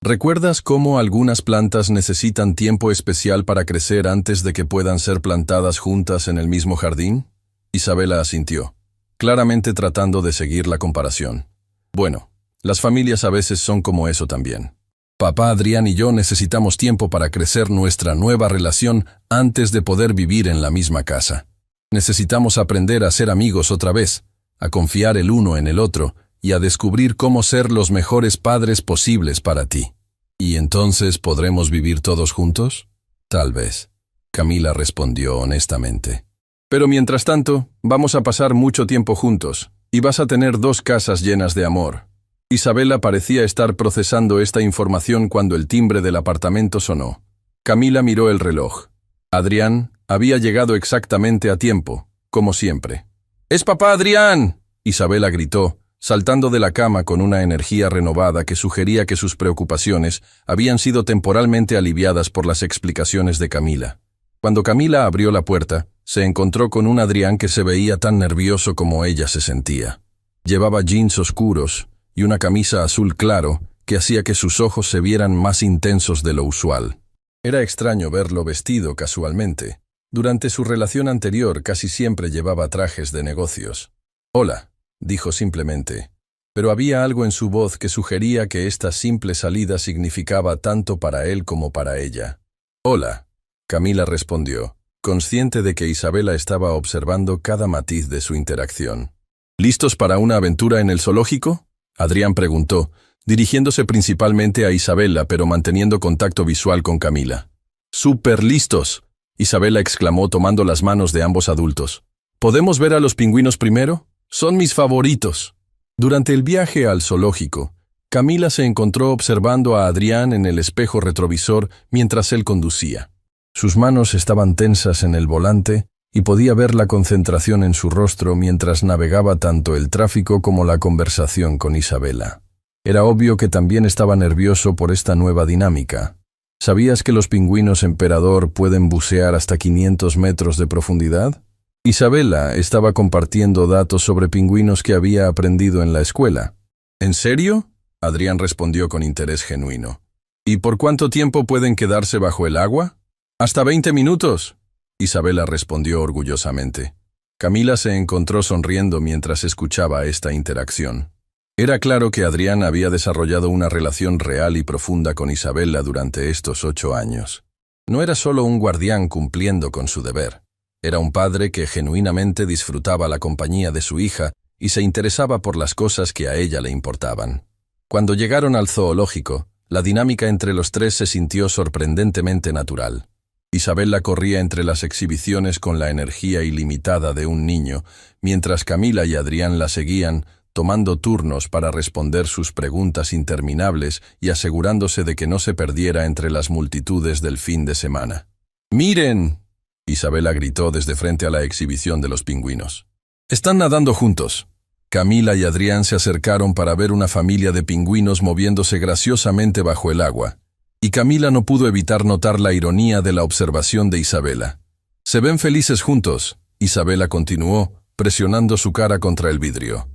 ¿Recuerdas cómo algunas plantas necesitan tiempo especial para crecer antes de que puedan ser plantadas juntas en el mismo jardín? Isabela asintió, claramente tratando de seguir la comparación. Bueno, las familias a veces son como eso también. Papá Adrián y yo necesitamos tiempo para crecer nuestra nueva relación antes de poder vivir en la misma casa. Necesitamos aprender a ser amigos otra vez, a confiar el uno en el otro y a descubrir cómo ser los mejores padres posibles para ti. ¿Y entonces podremos vivir todos juntos? Tal vez, Camila respondió honestamente. Pero mientras tanto, vamos a pasar mucho tiempo juntos, y vas a tener 2 casas llenas de amor. Isabela parecía estar procesando esta información cuando el timbre del apartamento sonó. Camila miró el reloj. Adrián había llegado exactamente a tiempo, como siempre. ¡Es papá Adrián!, Isabela gritó, saltando de la cama con una energía renovada que sugería que sus preocupaciones habían sido temporalmente aliviadas por las explicaciones de Camila. Cuando Camila abrió la puerta, se encontró con un Adrián que se veía tan nervioso como ella se sentía. Llevaba jeans oscuros y una camisa azul claro que hacía que sus ojos se vieran más intensos de lo usual. Era extraño verlo vestido casualmente. Durante su relación anterior casi siempre llevaba trajes de negocios. «Hola», dijo simplemente, pero había algo en su voz que sugería que esta simple salida significaba tanto para él como para ella. «Hola», Camila respondió, consciente de que Isabela estaba observando cada matiz de su interacción. «¿Listos para una aventura en el zoológico?», Adrián preguntó, dirigiéndose principalmente a Isabela pero manteniendo contacto visual con Camila. «¡Súper listos!», Isabela exclamó tomando las manos de ambos adultos. «¿Podemos ver a los pingüinos primero? Son mis favoritos». Durante el viaje al zoológico, Camila se encontró observando a Adrián en el espejo retrovisor mientras él conducía. Sus manos estaban tensas en el volante y podía ver la concentración en su rostro mientras navegaba tanto el tráfico como la conversación con Isabela. Era obvio que también estaba nervioso por esta nueva dinámica. ¿Sabías que los pingüinos emperador pueden bucear hasta 500 metros de profundidad? Isabela estaba compartiendo datos sobre pingüinos que había aprendido en la escuela. ¿En serio?, Adrián respondió con interés genuino. ¿Y por cuánto tiempo pueden quedarse bajo el agua? «Hasta 20 minutos», Isabela respondió orgullosamente. Camila se encontró sonriendo mientras escuchaba esta interacción. Era claro que Adrián había desarrollado una relación real y profunda con Isabela durante estos 8 años. No era solo un guardián cumpliendo con su deber. Era un padre que genuinamente disfrutaba la compañía de su hija y se interesaba por las cosas que a ella le importaban. Cuando llegaron al zoológico, la dinámica entre los tres se sintió sorprendentemente natural. Isabela corría entre las exhibiciones con la energía ilimitada de un niño, mientras Camila y Adrián la seguían, tomando turnos para responder sus preguntas interminables y asegurándose de que no se perdiera entre las multitudes del fin de semana. ¡Miren!, Isabela gritó desde frente a la exhibición de los pingüinos. ¡Están nadando juntos! Camila y Adrián se acercaron para ver una familia de pingüinos moviéndose graciosamente bajo el agua, y Camila no pudo evitar notar la ironía de la observación de Isabela. «Se ven felices juntos», Isabela continuó, presionando su cara contra el vidrio.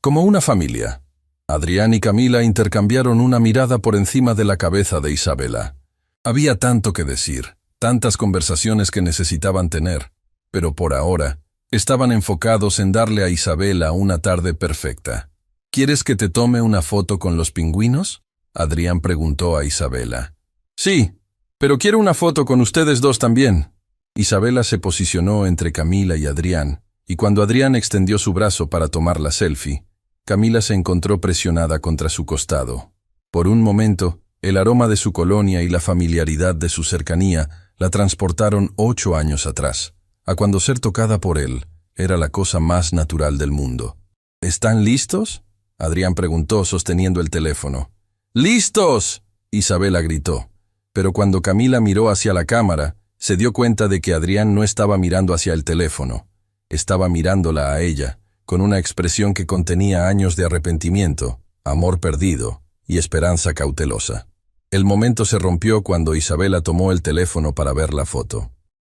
«Como una familia». Adrián y Camila intercambiaron una mirada por encima de la cabeza de Isabela. Había tanto que decir, tantas conversaciones que necesitaban tener, pero por ahora estaban enfocados en darle a Isabela una tarde perfecta. «¿Quieres que te tome una foto con los pingüinos?», Adrián preguntó a Isabela. «Sí, pero quiero una foto con ustedes dos también». Isabela se posicionó entre Camila y Adrián, y cuando Adrián extendió su brazo para tomar la selfie, Camila se encontró presionada contra su costado. Por un momento, el aroma de su colonia y la familiaridad de su cercanía la transportaron 8 años atrás, a cuando ser tocada por él era la cosa más natural del mundo. «¿Están listos?», Adrián preguntó sosteniendo el teléfono. «¡Listos!», Isabela gritó. Pero cuando Camila miró hacia la cámara, se dio cuenta de que Adrián no estaba mirando hacia el teléfono. Estaba mirándola a ella, con una expresión que contenía años de arrepentimiento, amor perdido y esperanza cautelosa. El momento se rompió cuando Isabela tomó el teléfono para ver la foto.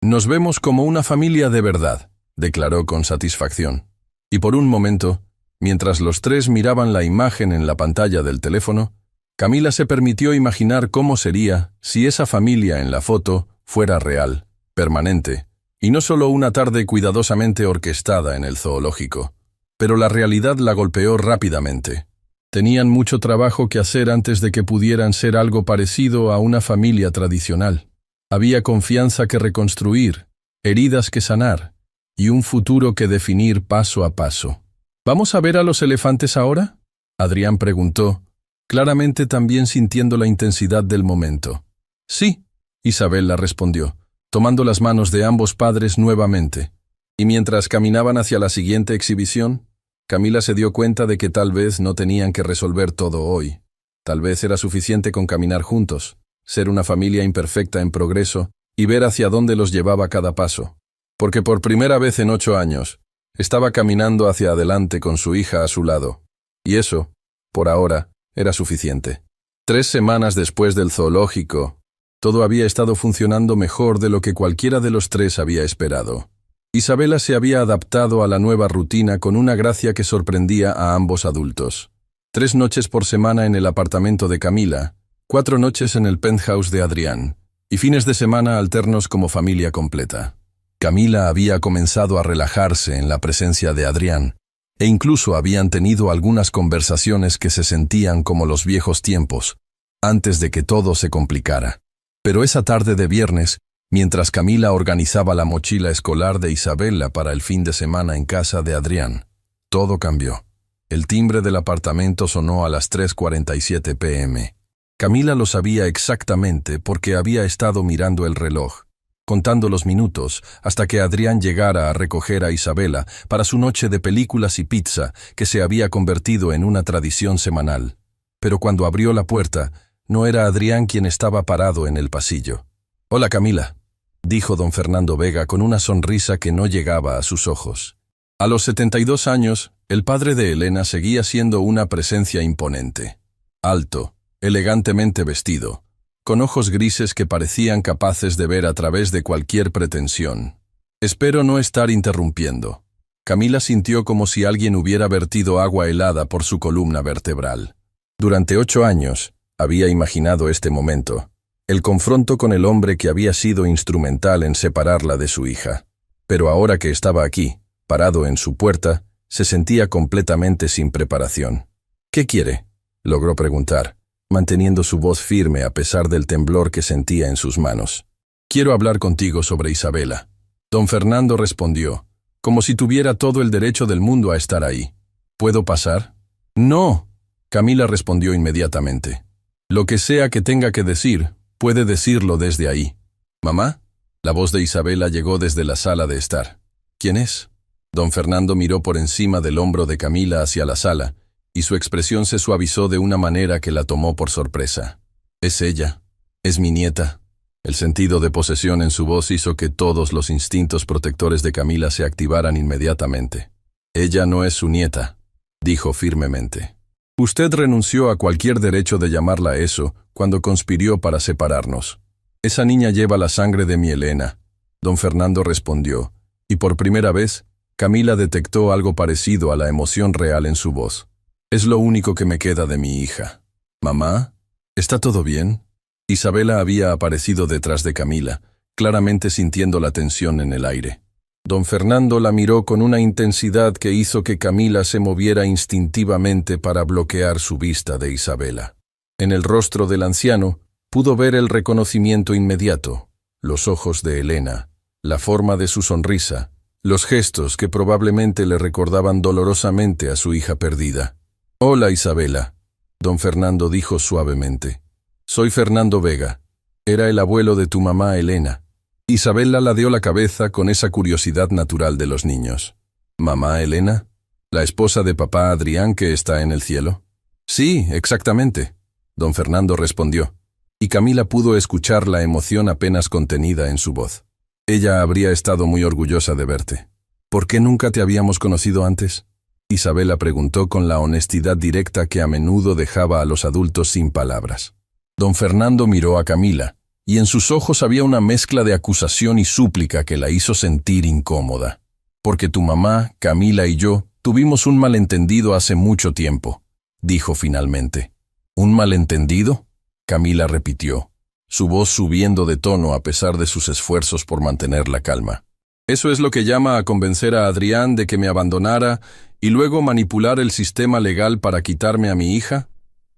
«Nos vemos como una familia de verdad», declaró con satisfacción. Y por un momento, mientras los tres miraban la imagen en la pantalla del teléfono, Camila se permitió imaginar cómo sería si esa familia en la foto fuera real, permanente, y no solo una tarde cuidadosamente orquestada en el zoológico. Pero la realidad la golpeó rápidamente. Tenían mucho trabajo que hacer antes de que pudieran ser algo parecido a una familia tradicional. Había confianza que reconstruir, heridas que sanar, y un futuro que definir paso a paso. «¿Vamos a ver a los elefantes ahora?», Adrián preguntó, claramente también sintiendo la intensidad del momento. «Sí», Isabela respondió, tomando las manos de ambos padres nuevamente. Y mientras caminaban hacia la siguiente exhibición, Camila se dio cuenta de que tal vez no tenían que resolver todo hoy. Tal vez era suficiente con caminar juntos, ser una familia imperfecta en progreso y ver hacia dónde los llevaba cada paso. Porque por primera vez en 8 años, estaba caminando hacia adelante con su hija a su lado. Y eso, por ahora, era suficiente. 3 semanas después del zoológico, todo había estado funcionando mejor de lo que cualquiera de los tres había esperado. Isabela se había adaptado a la nueva rutina con una gracia que sorprendía a ambos adultos. 3 noches por semana en el apartamento de Camila, 4 noches en el penthouse de Adrián, y fines de semana alternos como familia completa. Camila había comenzado a relajarse en la presencia de Adrián, e incluso habían tenido algunas conversaciones que se sentían como los viejos tiempos, antes de que todo se complicara. Pero esa tarde de viernes, mientras Camila organizaba la mochila escolar de Isabela para el fin de semana en casa de Adrián, todo cambió. El timbre del apartamento sonó a las 3:47 p.m. Camila lo sabía exactamente porque había estado mirando el reloj, contando los minutos hasta que Adrián llegara a recoger a Isabela para su noche de películas y pizza que se había convertido en una tradición semanal. Pero cuando abrió la puerta, no era Adrián quien estaba parado en el pasillo. «Hola, Camila», dijo don Fernando Vega con una sonrisa que no llegaba a sus ojos. A los 72 años, el padre de Elena seguía siendo una presencia imponente. Alto, elegantemente vestido, con ojos grises que parecían capaces de ver a través de cualquier pretensión. «Espero no estar interrumpiendo». Camila sintió como si alguien hubiera vertido agua helada por su columna vertebral. Durante 8 años, había imaginado este momento, el confronto con el hombre que había sido instrumental en separarla de su hija. Pero ahora que estaba aquí, parado en su puerta, se sentía completamente sin preparación. ¿Qué quiere?, logró preguntar, manteniendo su voz firme a pesar del temblor que sentía en sus manos. Quiero hablar contigo sobre Isabela. Don Fernando respondió, como si tuviera todo el derecho del mundo a estar ahí. ¿Puedo pasar? No, Camila respondió inmediatamente. Lo que sea que tenga que decir, puede decirlo desde ahí. ¿Mamá? La voz de Isabela llegó desde la sala de estar. ¿Quién es? Don Fernando miró por encima del hombro de Camila hacia la sala, y su expresión se suavizó de una manera que la tomó por sorpresa. Es ella. Es mi nieta. El sentido de posesión en su voz hizo que todos los instintos protectores de Camila se activaran inmediatamente. Ella no es su nieta, dijo firmemente. Usted renunció a cualquier derecho de llamarla eso cuando conspiró para separarnos. Esa niña lleva la sangre de mi Elena, don Fernando respondió, y por primera vez, Camila detectó algo parecido a la emoción real en su voz. Es lo único que me queda de mi hija. ¿Mamá? ¿Está todo bien? Isabela había aparecido detrás de Camila, claramente sintiendo la tensión en el aire. Don Fernando la miró con una intensidad que hizo que Camila se moviera instintivamente para bloquear su vista de Isabela. En el rostro del anciano pudo ver el reconocimiento inmediato, los ojos de Elena, la forma de su sonrisa, los gestos que probablemente le recordaban dolorosamente a su hija perdida. «Hola, Isabela», don Fernando dijo suavemente. «Soy Fernando Vega. Era el abuelo de tu mamá Elena». Isabela ladeó la cabeza con esa curiosidad natural de los niños. «¿Mamá Elena? ¿La esposa de papá Adrián que está en el cielo?» «Sí, exactamente», don Fernando respondió, y Camila pudo escuchar la emoción apenas contenida en su voz. «Ella habría estado muy orgullosa de verte. ¿Por qué nunca te habíamos conocido antes?», Isabela preguntó con la honestidad directa que a menudo dejaba a los adultos sin palabras. Don Fernando miró a Camila, y en sus ojos había una mezcla de acusación y súplica que la hizo sentir incómoda. «Porque tu mamá, Camila y yo tuvimos un malentendido hace mucho tiempo», dijo finalmente. «¿Un malentendido?», Camila repitió, su voz subiendo de tono a pesar de sus esfuerzos por mantener la calma. «¿Eso es lo que llama a convencer a Adrián de que me abandonara y luego manipular el sistema legal para quitarme a mi hija?»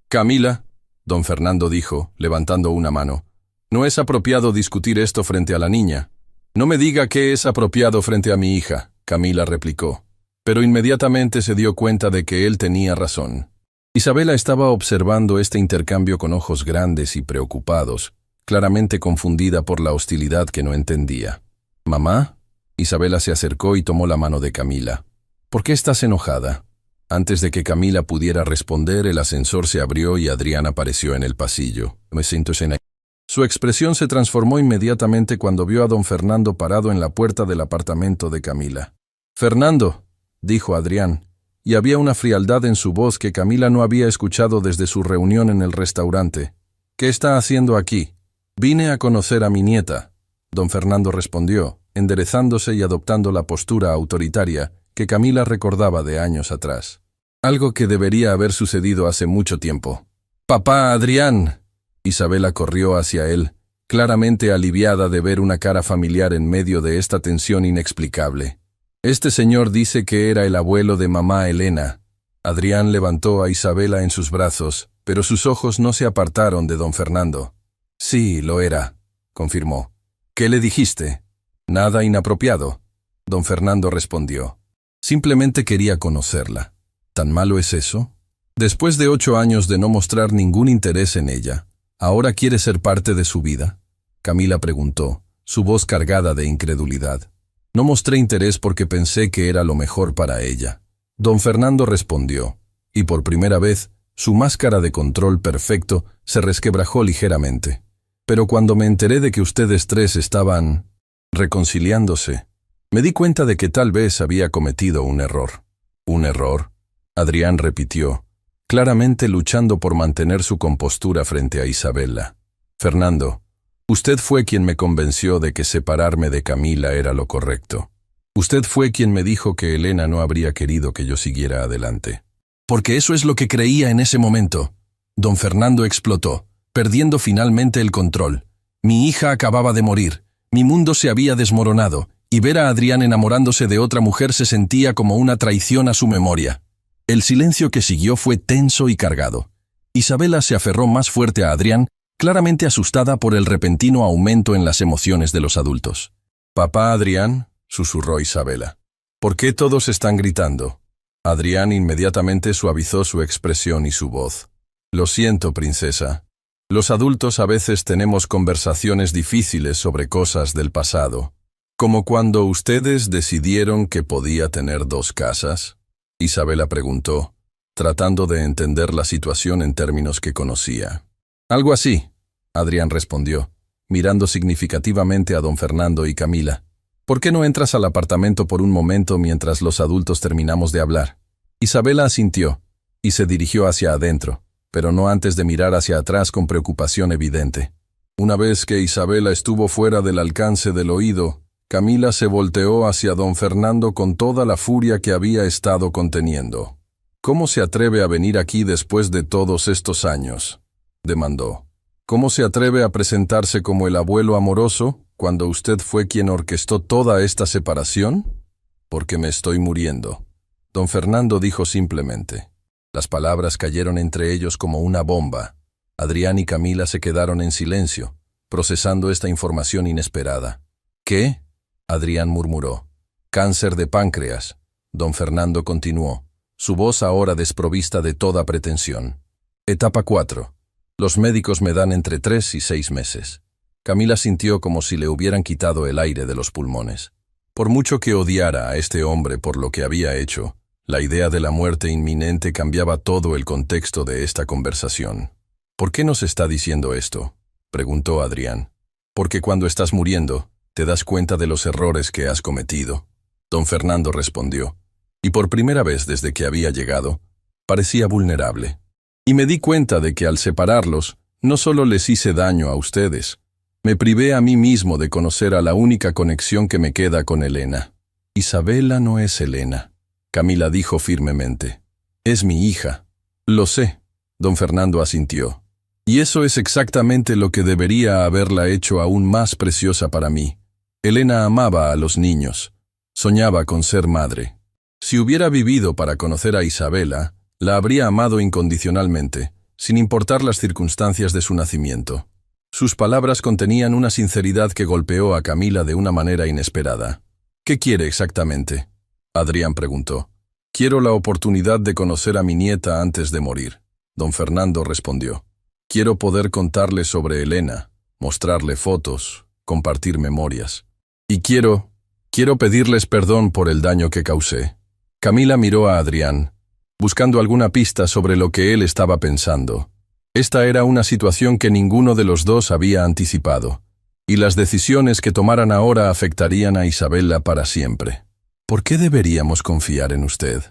«Camila», don Fernando dijo, levantando una mano, «no es apropiado discutir esto frente a la niña». «No me diga que es apropiado frente a mi hija», Camila replicó, pero inmediatamente se dio cuenta de que él tenía razón. Isabela estaba observando este intercambio con ojos grandes y preocupados, claramente confundida por la hostilidad que no entendía. «¿Mamá?» Isabela se acercó y tomó la mano de Camila. «¿Por qué estás enojada?» Antes de que Camila pudiera responder, el ascensor se abrió y Adrián apareció en el pasillo. Su expresión se transformó inmediatamente cuando vio a don Fernando parado en la puerta del apartamento de Camila. «Fernando», dijo Adrián, y había una frialdad en su voz que Camila no había escuchado desde su reunión en el restaurante. «¿Qué está haciendo aquí?» «Vine a conocer a mi nieta», don Fernando respondió, enderezándose y adoptando la postura autoritaria que Camila recordaba de años atrás. Algo que debería haber sucedido hace mucho tiempo. «¡Papá Adrián!» Isabela corrió hacia él, claramente aliviada de ver una cara familiar en medio de esta tensión inexplicable. «Este señor dice que era el abuelo de mamá Elena». Adrián levantó a Isabela en sus brazos, pero sus ojos no se apartaron de don Fernando. «Sí, lo era», confirmó. «¿Qué le dijiste?» «Nada inapropiado», don Fernando respondió. «Simplemente quería conocerla». ¿Tan malo es eso? Después de 8 años de no mostrar ningún interés en ella, ¿ahora quiere ser parte de su vida?, Camila preguntó, su voz cargada de incredulidad. «No mostré interés porque pensé que era lo mejor para ella», don Fernando respondió, y por primera vez, su máscara de control perfecto se resquebrajó ligeramente. «Pero cuando me enteré de que ustedes 3 estaban reconciliándose, me di cuenta de que tal vez había cometido un error». «¿Un error?», Adrián repitió, claramente luchando por mantener su compostura frente a Isabela. «Fernando, usted fue quien me convenció de que separarme de Camila era lo correcto. Usted fue quien me dijo que Elena no habría querido que yo siguiera adelante». «Porque eso es lo que creía en ese momento». Don Fernando explotó, perdiendo finalmente el control. «Mi hija acababa de morir, mi mundo se había desmoronado, y ver a Adrián enamorándose de otra mujer se sentía como una traición a su memoria». El silencio que siguió fue tenso y cargado. Isabela se aferró más fuerte a Adrián, claramente asustada por el repentino aumento en las emociones de los adultos. «Papá Adrián», susurró Isabela. «¿Por qué todos están gritando?» Adrián inmediatamente suavizó su expresión y su voz. «Lo siento, princesa. Los adultos a veces tenemos conversaciones difíciles sobre cosas del pasado, como cuando ustedes decidieron que podía tener 2 casas». Isabela preguntó, tratando de entender la situación en términos que conocía. «Algo así», Adrián respondió, mirando significativamente a don Fernando y Camila. «¿Por qué no entras al apartamento por un momento mientras los adultos terminamos de hablar?» Isabela asintió y se dirigió hacia adentro, pero no antes de mirar hacia atrás con preocupación evidente. Una vez que Isabela estuvo fuera del alcance del oído, Camila se volteó hacia don Fernando con toda la furia que había estado conteniendo. «¿Cómo se atreve a venir aquí después de todos estos años?», demandó. «¿Cómo se atreve a presentarse como el abuelo amoroso cuando usted fue quien orquestó toda esta separación?» «Porque me estoy muriendo», don Fernando dijo simplemente. Las palabras cayeron entre ellos como una bomba. Adrián y Camila se quedaron en silencio, procesando esta información inesperada. «¿Qué?», Adrián murmuró. «Cáncer de páncreas», don Fernando continuó, su voz ahora desprovista de toda pretensión. «Etapa 4. Los médicos me dan entre 3 y 6 meses». Camila sintió como si le hubieran quitado el aire de los pulmones. Por mucho que odiara a este hombre por lo que había hecho, la idea de la muerte inminente cambiaba todo el contexto de esta conversación. «¿Por qué nos está diciendo esto?», preguntó Adrián. «Porque cuando estás muriendo, te das cuenta de los errores que has cometido», don Fernando respondió. Y por primera vez desde que había llegado, parecía vulnerable. «Y me di cuenta de que al separarlos, no solo les hice daño a ustedes, me privé a mí mismo de conocer a la única conexión que me queda con Elena». «Isabela no es Elena», Camila dijo firmemente. «Es mi hija». «Lo sé», don Fernando asintió. «Y eso es exactamente lo que debería haberla hecho aún más preciosa para mí. Elena amaba a los niños. Soñaba con ser madre. Si hubiera vivido para conocer a Isabela, la habría amado incondicionalmente, sin importar las circunstancias de su nacimiento». Sus palabras contenían una sinceridad que golpeó a Camila de una manera inesperada. «¿Qué quiere exactamente?», Adrián preguntó. «Quiero la oportunidad de conocer a mi nieta antes de morir», don Fernando respondió. «Quiero poder contarle sobre Elena, mostrarle fotos, compartir memorias. Y quiero pedirles perdón por el daño que causé». Camila miró a Adrián, buscando alguna pista sobre lo que él estaba pensando. Esta era una situación que ninguno de los dos había anticipado, y las decisiones que tomaran ahora afectarían a Isabela para siempre. «¿Por qué deberíamos confiar en usted?»,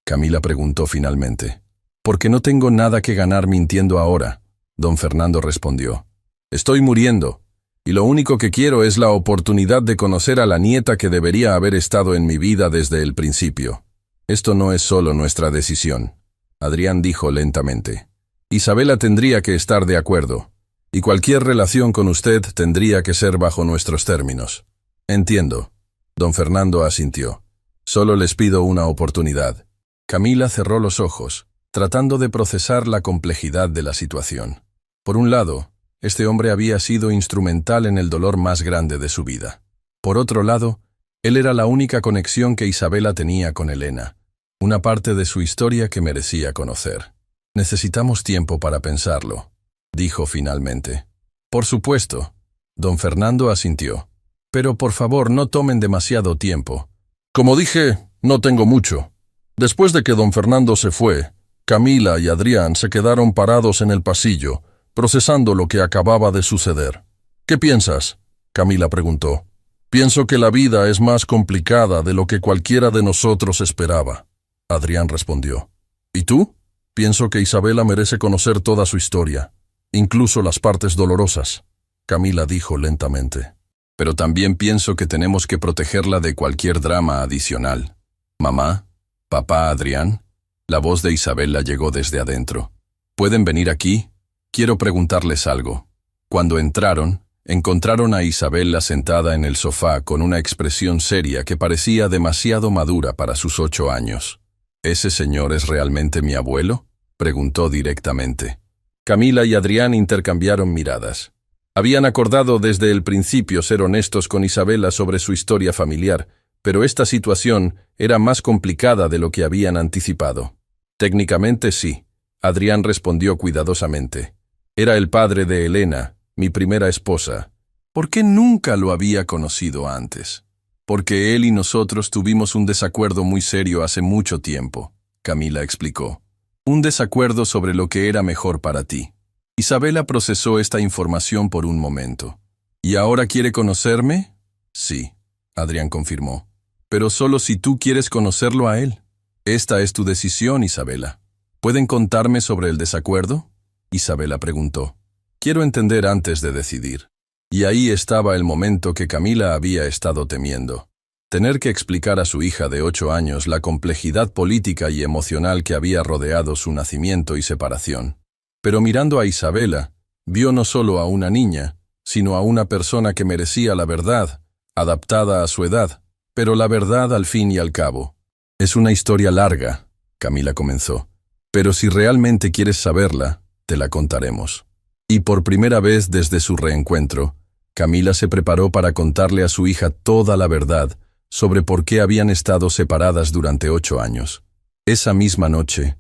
Camila preguntó finalmente. «Porque no tengo nada que ganar mintiendo ahora», don Fernando respondió. «Estoy muriendo, y lo único que quiero es la oportunidad de conocer a la nieta que debería haber estado en mi vida desde el principio. Esto no es solo nuestra decisión», Adrián dijo lentamente. «Isabela tendría que estar de acuerdo, y cualquier relación con usted tendría que ser bajo nuestros términos». «Entiendo», don Fernando asintió. «Solo les pido una oportunidad». Camila cerró los ojos, tratando de procesar la complejidad de la situación. Por un lado, este hombre había sido instrumental en el dolor más grande de su vida. Por otro lado, él era la única conexión que Isabela tenía con Elena, una parte de su historia que merecía conocer. «Necesitamos tiempo para pensarlo», dijo finalmente. «Por supuesto», don Fernando asintió. «Pero por favor no tomen demasiado tiempo». «Como dije, no tengo mucho». Después de que don Fernando se fue, Camila y Adrián se quedaron parados en el pasillo, procesando lo que acababa de suceder. «¿Qué piensas?», Camila preguntó. «Pienso que la vida es más complicada de lo que cualquiera de nosotros esperaba», Adrián respondió. «¿Y tú?». «Pienso que Isabela merece conocer toda su historia, incluso las partes dolorosas», Camila dijo lentamente. «Pero también pienso que tenemos que protegerla de cualquier drama adicional. Mamá, papá Adrián», la voz de Isabela llegó desde adentro. «¿Pueden venir aquí? Quiero preguntarles algo». Cuando entraron, encontraron a Isabela sentada en el sofá con una expresión seria que parecía demasiado madura para sus 8 años. ¿Ese señor es realmente mi abuelo?, preguntó directamente. Camila y Adrián intercambiaron miradas. Habían acordado desde el principio ser honestos con Isabela sobre su historia familiar, pero esta situación era más complicada de lo que habían anticipado. Técnicamente sí, Adrián respondió cuidadosamente. Era el padre de Elena, mi primera esposa. ¿Por qué nunca lo había conocido antes? Porque él y nosotros tuvimos un desacuerdo muy serio hace mucho tiempo, Camila explicó. Un desacuerdo sobre lo que era mejor para ti. Isabela procesó esta información por un momento. ¿Y ahora quiere conocerme? Sí, Adrián confirmó. Pero solo si tú quieres conocerlo a él. Esta es tu decisión, Isabela. ¿Pueden contarme sobre el desacuerdo?, Isabela preguntó. Quiero entender antes de decidir. Y ahí estaba el momento que Camila había estado temiendo. Tener que explicar a su hija de 8 años la complejidad política y emocional que había rodeado su nacimiento y separación. Pero mirando a Isabela, vio no solo a una niña, sino a una persona que merecía la verdad, adaptada a su edad, pero la verdad al fin y al cabo. Es una historia larga, Camila comenzó, pero si realmente quieres saberla, te la contaremos. Y por primera vez desde su reencuentro, Camila se preparó para contarle a su hija toda la verdad sobre por qué habían estado separadas durante 8 años. Esa misma noche,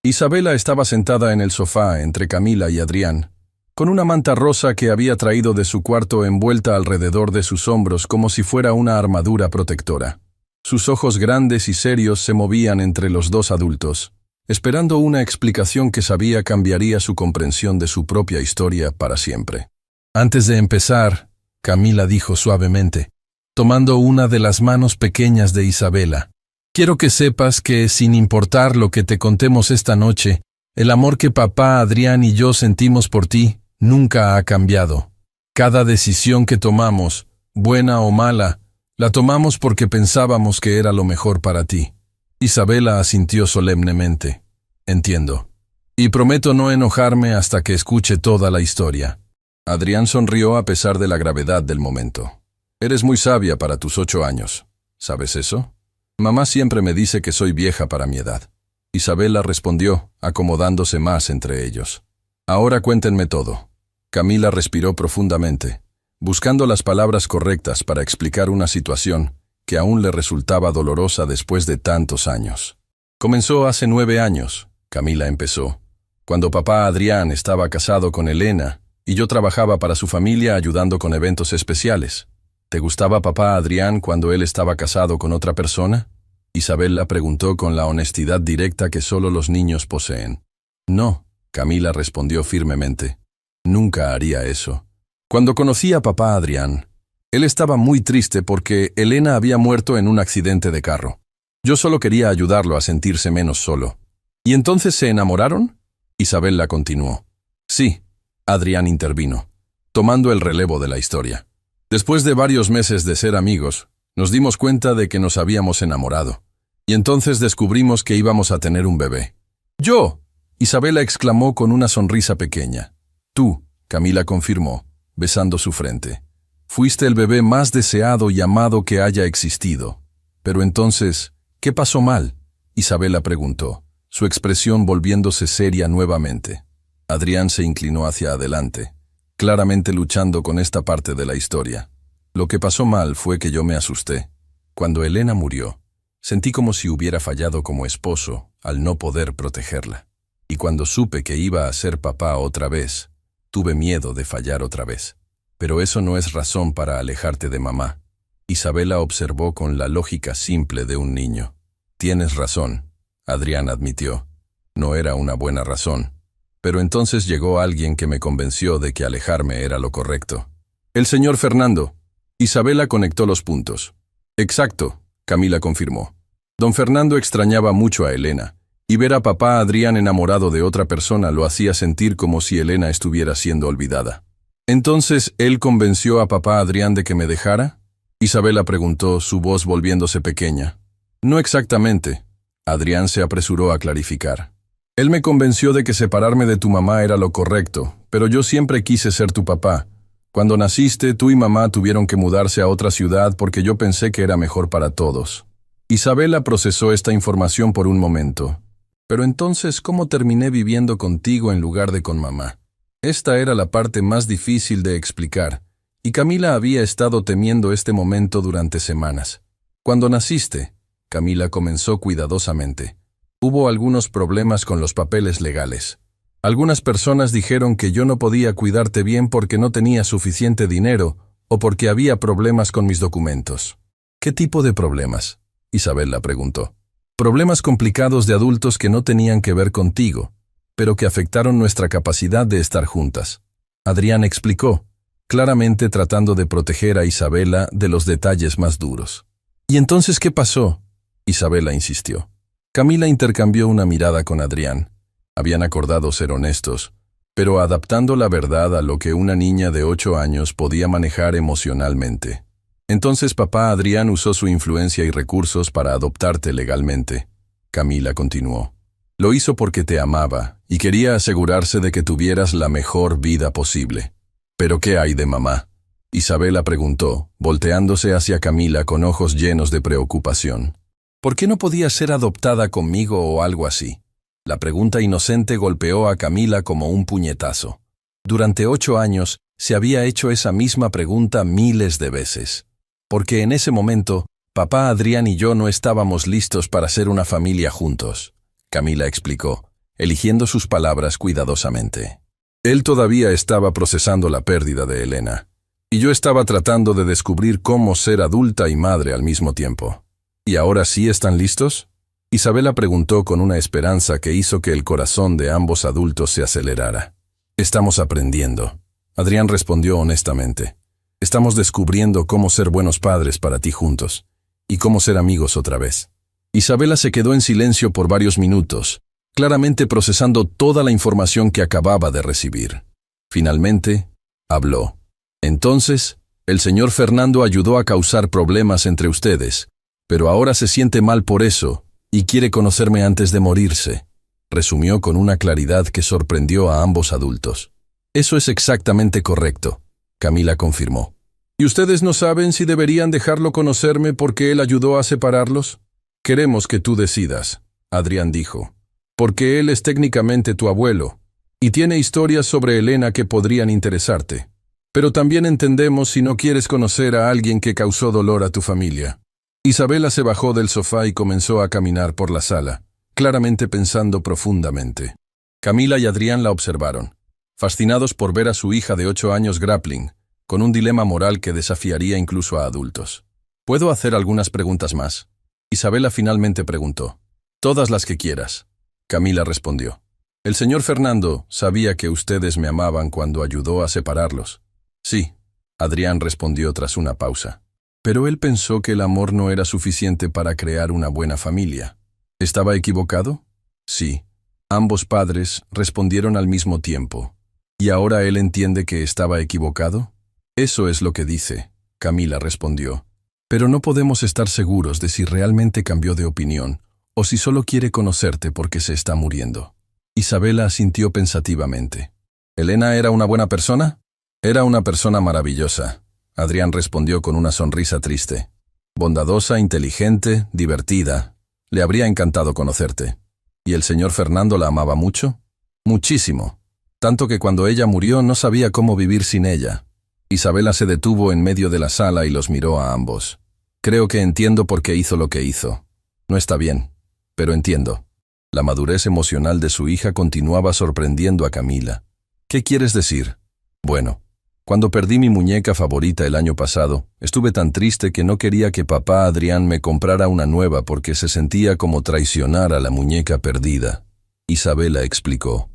Isabela estaba sentada en el sofá entre Camila y Adrián, con una manta rosa que había traído de su cuarto envuelta alrededor de sus hombros como si fuera una armadura protectora. Sus ojos grandes y serios se movían entre los dos adultos, esperando una explicación que sabía cambiaría su comprensión de su propia historia para siempre. Antes de empezar, Camila dijo suavemente, tomando una de las manos pequeñas de Isabela, quiero que sepas que, sin importar lo que te contemos esta noche, el amor que papá Adrián y yo sentimos por ti nunca ha cambiado. Cada decisión que tomamos, buena o mala, la tomamos porque pensábamos que era lo mejor para ti. Isabela asintió solemnemente. Entiendo. Y prometo no enojarme hasta que escuche toda la historia. Adrián sonrió a pesar de la gravedad del momento. Eres muy sabia para tus 8 años. ¿Sabes eso? Mamá siempre me dice que soy vieja para mi edad. Isabela respondió, acomodándose más entre ellos. Ahora cuéntenme todo. Camila respiró profundamente, buscando las palabras correctas para explicar una situación que aún le resultaba dolorosa después de tantos años. Comenzó hace 9 años, Camila empezó, cuando papá Adrián estaba casado con Elena y yo trabajaba para su familia ayudando con eventos especiales. ¿Te gustaba papá Adrián cuando él estaba casado con otra persona?, Isabela preguntó con la honestidad directa que solo los niños poseen. No, Camila respondió firmemente. Nunca haría eso. Cuando conocí a papá Adrián, él estaba muy triste porque Elena había muerto en un accidente de carro. Yo solo quería ayudarlo a sentirse menos solo. ¿Y entonces se enamoraron?, Isabela continuó. Sí, Adrián intervino, tomando el relevo de la historia. Después de varios meses de ser amigos, nos dimos cuenta de que nos habíamos enamorado. Y entonces descubrimos que íbamos a tener un bebé. ¡Yo!, Isabela exclamó con una sonrisa pequeña. Tú, Camila confirmó, besando su frente. Fuiste el bebé más deseado y amado que haya existido. Pero entonces, ¿qué pasó mal?, Isabela preguntó, su expresión volviéndose seria nuevamente. Adrián se inclinó hacia adelante, claramente luchando con esta parte de la historia. Lo que pasó mal fue que yo me asusté. Cuando Elena murió, sentí como si hubiera fallado como esposo al no poder protegerla. Y cuando supe que iba a ser papá otra vez, tuve miedo de fallar otra vez. Pero eso no es razón para alejarte de mamá. Isabela observó con la lógica simple de un niño. Tienes razón, Adrián admitió. No era una buena razón. Pero entonces llegó alguien que me convenció de que alejarme era lo correcto. El señor Fernando. Isabela conectó los puntos. Exacto, Camila confirmó. Don Fernando extrañaba mucho a Elena, y ver a papá Adrián enamorado de otra persona lo hacía sentir como si Elena estuviera siendo olvidada. ¿Entonces él convenció a papá Adrián de que me dejara?, Isabela preguntó, su voz volviéndose pequeña. No exactamente, Adrián se apresuró a clarificar. Él me convenció de que separarme de tu mamá era lo correcto, pero yo siempre quise ser tu papá. Cuando naciste, tú y mamá tuvieron que mudarse a otra ciudad porque yo pensé que era mejor para todos. Isabela procesó esta información por un momento. Pero entonces, ¿cómo terminé viviendo contigo en lugar de con mamá? Esta era la parte más difícil de explicar, y Camila había estado temiendo este momento durante semanas. Cuando naciste, Camila comenzó cuidadosamente. Hubo algunos problemas con los papeles legales. Algunas personas dijeron que yo no podía cuidarte bien porque no tenía suficiente dinero o porque había problemas con mis documentos. ¿Qué tipo de problemas?, Isabela preguntó. Problemas complicados de adultos que no tenían que ver contigo, pero que afectaron nuestra capacidad de estar juntas. Adrián explicó, claramente tratando de proteger a Isabela de los detalles más duros. ¿Y entonces qué pasó?, Isabela insistió. Camila intercambió una mirada con Adrián. Habían acordado ser honestos, pero adaptando la verdad a lo que una niña de 8 años podía manejar emocionalmente. Entonces papá Adrián usó su influencia y recursos para adoptarte legalmente. Camila continuó. Lo hizo porque te amaba y quería asegurarse de que tuvieras la mejor vida posible. ¿Pero qué hay de mamá?, Isabela preguntó, volteándose hacia Camila con ojos llenos de preocupación. ¿Por qué no podía ser adoptada conmigo o algo así? La pregunta inocente golpeó a Camila como un puñetazo. Durante 8 años se había hecho esa misma pregunta miles de veces. Porque en ese momento, papá Adrián y yo no estábamos listos para ser una familia juntos, Camila explicó, eligiendo sus palabras cuidadosamente. Él todavía estaba procesando la pérdida de Elena, y yo estaba tratando de descubrir cómo ser adulta y madre al mismo tiempo. ¿Y ahora sí están listos?, Isabela preguntó con una esperanza que hizo que el corazón de ambos adultos se acelerara. Estamos aprendiendo, Adrián respondió honestamente. Estamos descubriendo cómo ser buenos padres para ti juntos, y cómo ser amigos otra vez. Isabela se quedó en silencio por varios minutos, claramente procesando toda la información que acababa de recibir. Finalmente, habló. Entonces, el señor Fernando ayudó a causar problemas entre ustedes, pero ahora se siente mal por eso, y quiere conocerme antes de morirse, resumió con una claridad que sorprendió a ambos adultos. Eso es exactamente correcto, Camila confirmó. ¿Y ustedes no saben si deberían dejarlo conocerme porque él ayudó a separarlos? Queremos que tú decidas, Adrián dijo, porque él es técnicamente tu abuelo, y tiene historias sobre Elena que podrían interesarte. Pero también entendemos si no quieres conocer a alguien que causó dolor a tu familia. Isabela se bajó del sofá y comenzó a caminar por la sala, claramente pensando profundamente. Camila y Adrián la observaron, fascinados por ver a su hija de 8 años grappling, con un dilema moral que desafiaría incluso a adultos. ¿Puedo hacer algunas preguntas más?, Isabela finalmente preguntó. Todas las que quieras, Camila respondió. El señor Fernando sabía que ustedes me amaban cuando ayudó a separarlos. Sí, Adrián respondió tras una pausa. Pero él pensó que el amor no era suficiente para crear una buena familia. ¿Estaba equivocado? Sí. Ambos padres respondieron al mismo tiempo. ¿Y ahora él entiende que estaba equivocado? Eso es lo que dice, Camila respondió. Pero no podemos estar seguros de si realmente cambió de opinión o si solo quiere conocerte porque se está muriendo. Isabela asintió pensativamente. ¿Elena era una buena persona? Era una persona maravillosa, Adrián respondió con una sonrisa triste. Bondadosa, inteligente, divertida. Le habría encantado conocerte. ¿Y el señor Fernando la amaba mucho? Muchísimo. Tanto que cuando ella murió no sabía cómo vivir sin ella. Isabela se detuvo en medio de la sala y los miró a ambos. Creo que entiendo por qué hizo lo que hizo. No está bien, pero entiendo. La madurez emocional de su hija continuaba sorprendiendo a Camila. ¿Qué quieres decir? Bueno, cuando perdí mi muñeca favorita el año pasado, estuve tan triste que no quería que papá Adrián me comprara una nueva porque se sentía como traicionar a la muñeca perdida. Isabela explicó.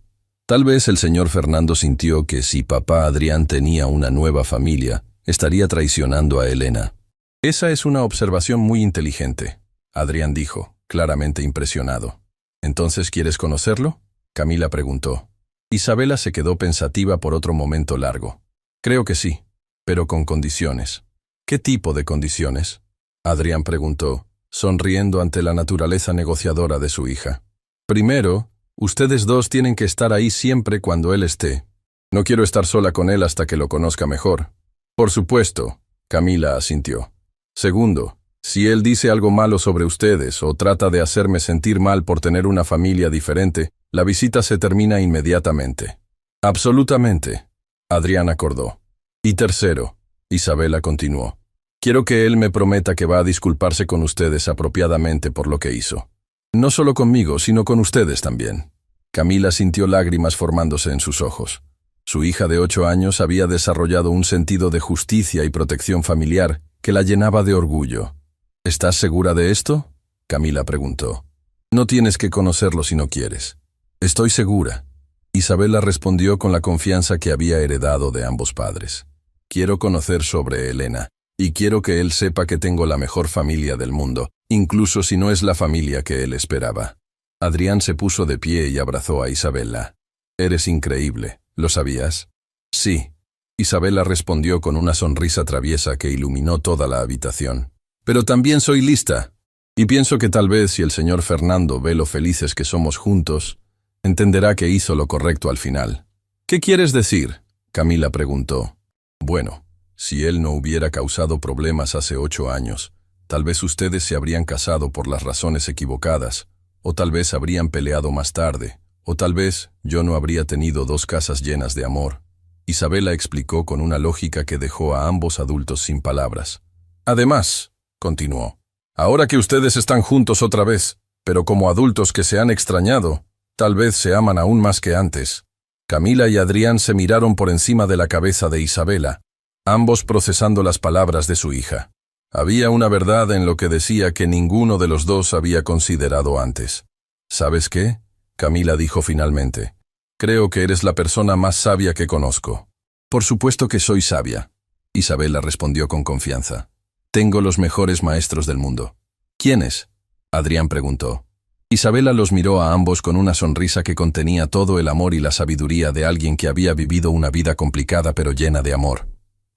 Tal vez el señor Fernando sintió que si papá Adrián tenía una nueva familia, estaría traicionando a Elena. Esa es una observación muy inteligente, Adrián dijo, claramente impresionado. ¿Entonces quieres conocerlo?, Camila preguntó. Isabela se quedó pensativa por otro momento largo. Creo que sí, pero con condiciones. ¿Qué tipo de condiciones?, Adrián preguntó, sonriendo ante la naturaleza negociadora de su hija. Primero, ustedes dos tienen que estar ahí siempre cuando él esté. No quiero estar sola con él hasta que lo conozca mejor. Por supuesto, Camila asintió. Segundo, Si él dice algo malo sobre ustedes o trata de hacerme sentir mal por tener una familia diferente, la visita se termina inmediatamente. Absolutamente, Adrián acordó. Y tercero, Isabela continuó. Quiero que él me prometa que va a disculparse con ustedes apropiadamente por lo que hizo. No solo conmigo, sino con ustedes también. Camila sintió lágrimas formándose en sus ojos. Su hija de 8 años había desarrollado un sentido de justicia y protección familiar que la llenaba de orgullo. ¿Estás segura de esto?, Camila preguntó. No tienes que conocerlo si no quieres. Estoy segura. Isabela respondió con la confianza que había heredado de ambos padres. Quiero conocer sobre Elena, y quiero que él sepa que tengo la mejor familia del mundo, incluso si no es la familia que él esperaba. Adrián se puso de pie y abrazó a Isabela. Eres increíble, ¿lo sabías? Sí. Isabela respondió con una sonrisa traviesa que iluminó toda la habitación. Pero también soy lista, y pienso que tal vez si el señor Fernando ve lo felices que somos juntos, entenderá que hizo lo correcto al final. ¿Qué quieres decir?, Camila preguntó. Bueno, si él no hubiera causado problemas hace 8 años, tal vez ustedes se habrían casado por las razones equivocadas, o tal vez habrían peleado más tarde, o tal vez yo no habría tenido 2 casas llenas de amor. Isabela explicó con una lógica que dejó a ambos adultos sin palabras. Además, continuó, ahora que ustedes están juntos otra vez, pero como adultos que se han extrañado, tal vez se aman aún más que antes. Camila y Adrián se miraron por encima de la cabeza de Isabela, ambos procesando las palabras de su hija. Había una verdad en lo que decía que ninguno de los dos había considerado antes. ¿Sabes qué?, Camila dijo finalmente. Creo que eres la persona más sabia que conozco. Por supuesto que soy sabia, Isabela respondió con confianza. Tengo los mejores maestros del mundo. ¿Quiénes?, Adrián preguntó. Isabela los miró a ambos con una sonrisa que contenía todo el amor y la sabiduría de alguien que había vivido una vida complicada pero llena de amor.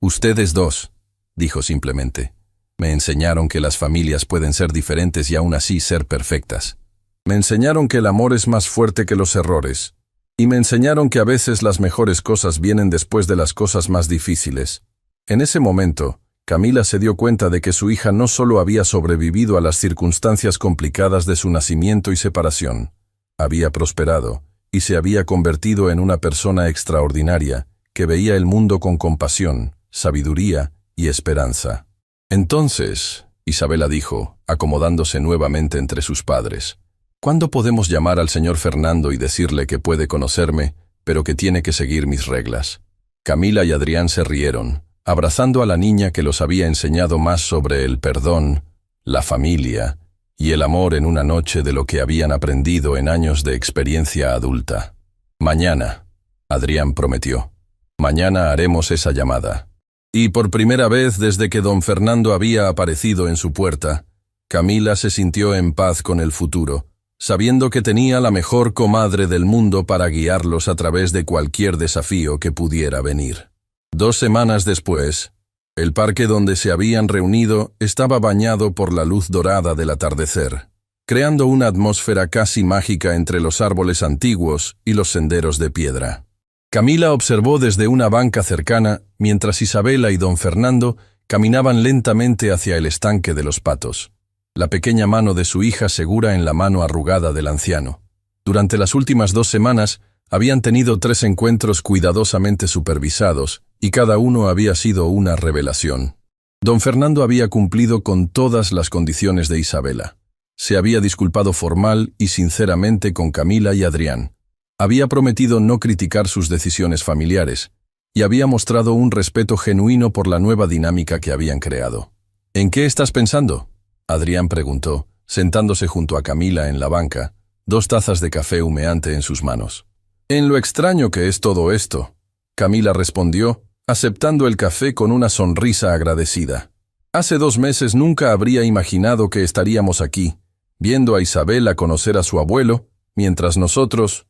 Ustedes dos, dijo simplemente. Me enseñaron que las familias pueden ser diferentes y aún así ser perfectas. Me enseñaron que el amor es más fuerte que los errores. Y me enseñaron que a veces las mejores cosas vienen después de las cosas más difíciles. En ese momento, Camila se dio cuenta de que su hija no solo había sobrevivido a las circunstancias complicadas de su nacimiento y separación, había prosperado y se había convertido en una persona extraordinaria que veía el mundo con compasión, sabiduría y esperanza. Entonces, Isabela dijo, acomodándose nuevamente entre sus padres, ¿cuándo podemos llamar al señor Fernando y decirle que puede conocerme, pero que tiene que seguir mis reglas? Camila y Adrián se rieron, abrazando a la niña que los había enseñado más sobre el perdón, la familia y el amor en una noche de lo que habían aprendido en años de experiencia adulta. Mañana, Adrián prometió, mañana haremos esa llamada. Y por primera vez desde que don Fernando había aparecido en su puerta, Camila se sintió en paz con el futuro, sabiendo que tenía la mejor comadre del mundo para guiarlos a través de cualquier desafío que pudiera venir. 2 semanas después, el parque donde se habían reunido estaba bañado por la luz dorada del atardecer, creando una atmósfera casi mágica entre los árboles antiguos y los senderos de piedra. Camila observó desde una banca cercana mientras Isabela y don Fernando caminaban lentamente hacia el estanque de los patos, la pequeña mano de su hija segura en la mano arrugada del anciano. Durante las últimas 2 semanas habían tenido 3 encuentros cuidadosamente supervisados y cada uno había sido una revelación. Don Fernando había cumplido con todas las condiciones de Isabela. Se había disculpado formal y sinceramente con Camila y Adrián. Había prometido no criticar sus decisiones familiares y había mostrado un respeto genuino por la nueva dinámica que habían creado. ¿En qué estás pensando?, Adrián preguntó, sentándose junto a Camila en la banca, 2 tazas de café humeante en sus manos. En lo extraño que es todo esto, Camila respondió, aceptando el café con una sonrisa agradecida. Hace 2 meses nunca habría imaginado que estaríamos aquí, viendo a Isabela conocer a su abuelo, ¿Mientras nosotros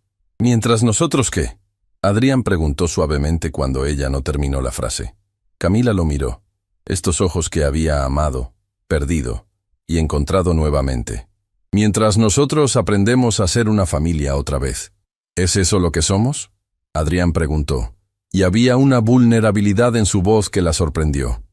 qué?, Adrián preguntó suavemente cuando ella no terminó la frase. Camila lo miró. Estos ojos que había amado, perdido y encontrado nuevamente. Mientras nosotros aprendemos a ser una familia otra vez. ¿Es eso lo que somos?, Adrián preguntó, y había una vulnerabilidad en su voz que la sorprendió.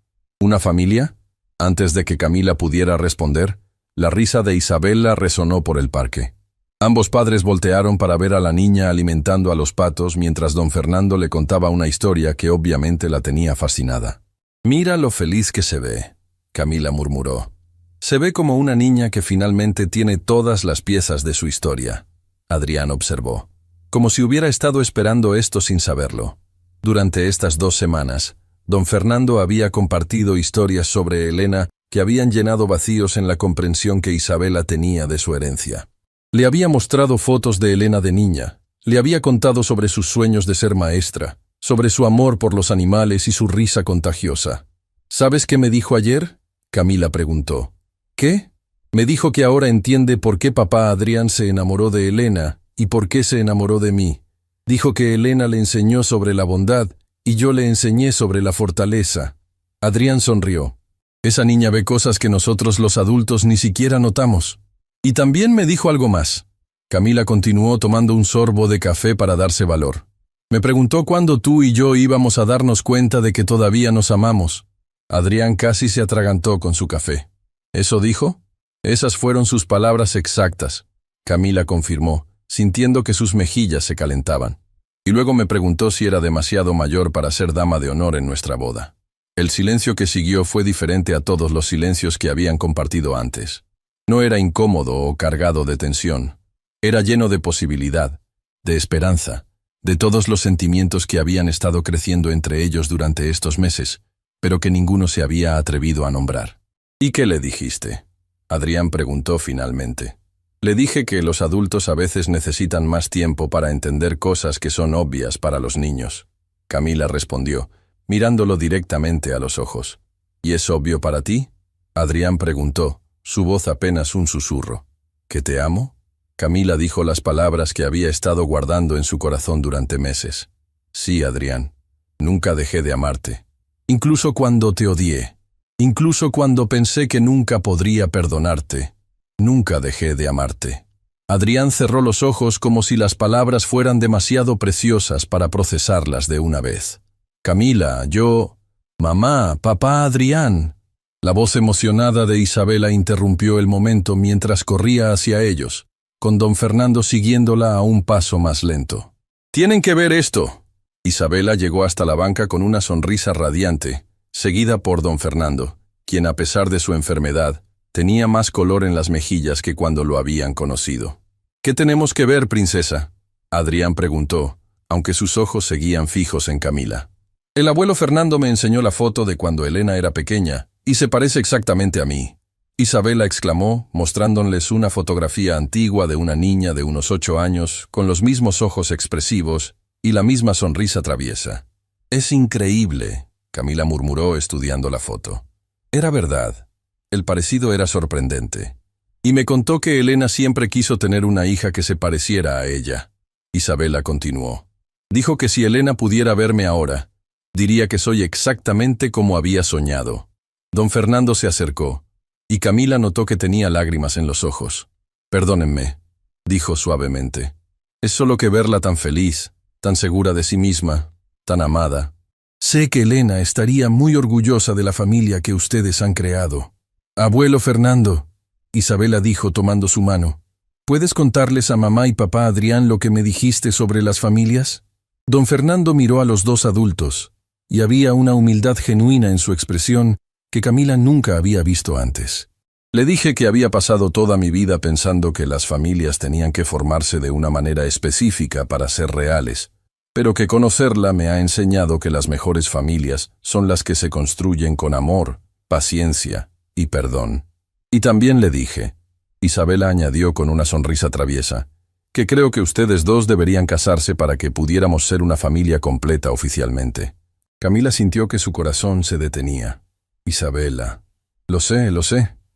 ¿Una familia?, Antes de que Camila pudiera responder, la risa de Isabela resonó por el parque. Ambos padres voltearon para ver a la niña alimentando a los patos mientras don Fernando le contaba una historia que obviamente la tenía fascinada. «Mira lo feliz que se ve», Camila murmuró. «Se ve como una niña que finalmente tiene todas las piezas de su historia», Adrián observó, como si hubiera estado esperando esto sin saberlo. Durante estas 2 semanas, don Fernando había compartido historias sobre Elena que habían llenado vacíos en la comprensión que Isabela tenía de su herencia. Le había mostrado fotos de Elena de niña, le había contado sobre sus sueños de ser maestra, sobre su amor por los animales y su risa contagiosa. «¿Sabes qué me dijo ayer?», Camila preguntó. «¿Qué?». Me dijo que ahora entiende por qué papá Adrián se enamoró de Elena y por qué se enamoró de mí. Dijo que Elena le enseñó sobre la bondad y yo le enseñé sobre la fortaleza». Adrián sonrió. «Esa niña ve cosas que nosotros los adultos ni siquiera notamos». «Y también me dijo algo más». Camila continuó tomando un sorbo de café para darse valor. «Me preguntó cuándo tú y yo íbamos a darnos cuenta de que todavía nos amamos». Adrián casi se atragantó con su café. «¿Eso dijo?». «Esas fueron sus palabras exactas», Camila confirmó, sintiendo que sus mejillas se calentaban. «Y luego me preguntó si era demasiado mayor para ser dama de honor en nuestra boda». El silencio que siguió fue diferente a todos los silencios que habían compartido antes. No era incómodo o cargado de tensión. Era lleno de posibilidad, de esperanza, de todos los sentimientos que habían estado creciendo entre ellos durante estos meses, pero que ninguno se había atrevido a nombrar. «¿Y qué le dijiste?», Adrián preguntó finalmente. «Le dije que los adultos a veces necesitan más tiempo para entender cosas que son obvias para los niños», Camila respondió, mirándolo directamente a los ojos. «¿Y es obvio para ti?», Adrián preguntó, su voz apenas un susurro. «¿Que te amo?». Camila dijo las palabras que había estado guardando en su corazón durante meses. «Sí, Adrián, nunca dejé de amarte. Incluso cuando te odié. Incluso cuando pensé que nunca podría perdonarte. Nunca dejé de amarte». Adrián cerró los ojos como si las palabras fueran demasiado preciosas para procesarlas de una vez. «Camila, yo... Mamá, papá Adrián». La voz emocionada de Isabela interrumpió el momento mientras corría hacia ellos, con don Fernando siguiéndola a un paso más lento. «Tienen que ver esto». Isabela llegó hasta la banca con una sonrisa radiante, seguida por don Fernando, quien a pesar de su enfermedad, tenía más color en las mejillas que cuando lo habían conocido. «¿Qué tenemos que ver, princesa?», Adrián preguntó, aunque sus ojos seguían fijos en Camila. «El abuelo Fernando me enseñó la foto de cuando Elena era pequeña, y se parece exactamente a mí», Isabela exclamó, mostrándoles una fotografía antigua de una niña de unos 8 años, con los mismos ojos expresivos y la misma sonrisa traviesa. «Es increíble», Camila murmuró estudiando la foto. Era verdad. El parecido era sorprendente. «Y me contó que Elena siempre quiso tener una hija que se pareciera a ella», Isabela continuó. «Dijo que si Elena pudiera verme ahora, diría que soy exactamente como había soñado». Don Fernando se acercó, y Camila notó que tenía lágrimas en los ojos. «Perdónenme», dijo suavemente. «Es solo que verla tan feliz, tan segura de sí misma, tan amada. Sé que Elena estaría muy orgullosa de la familia que ustedes han creado». «Abuelo Fernando», Isabela dijo tomando su mano, «¿puedes contarles a mamá y papá Adrián lo que me dijiste sobre las familias?». Don Fernando miró a los 2 adultos, y había una humildad genuina en su expresión que Camila nunca había visto antes. «Le dije que había pasado toda mi vida pensando que las familias tenían que formarse de una manera específica para ser reales, pero que conocerla me ha enseñado que las mejores familias son las que se construyen con amor, paciencia y perdón. Y también le dije», Isabela añadió con una sonrisa traviesa, «que creo que ustedes 2 deberían casarse para que pudiéramos ser una familia completa oficialmente». Camila sintió que su corazón se detenía. «Isabela». Lo sé»,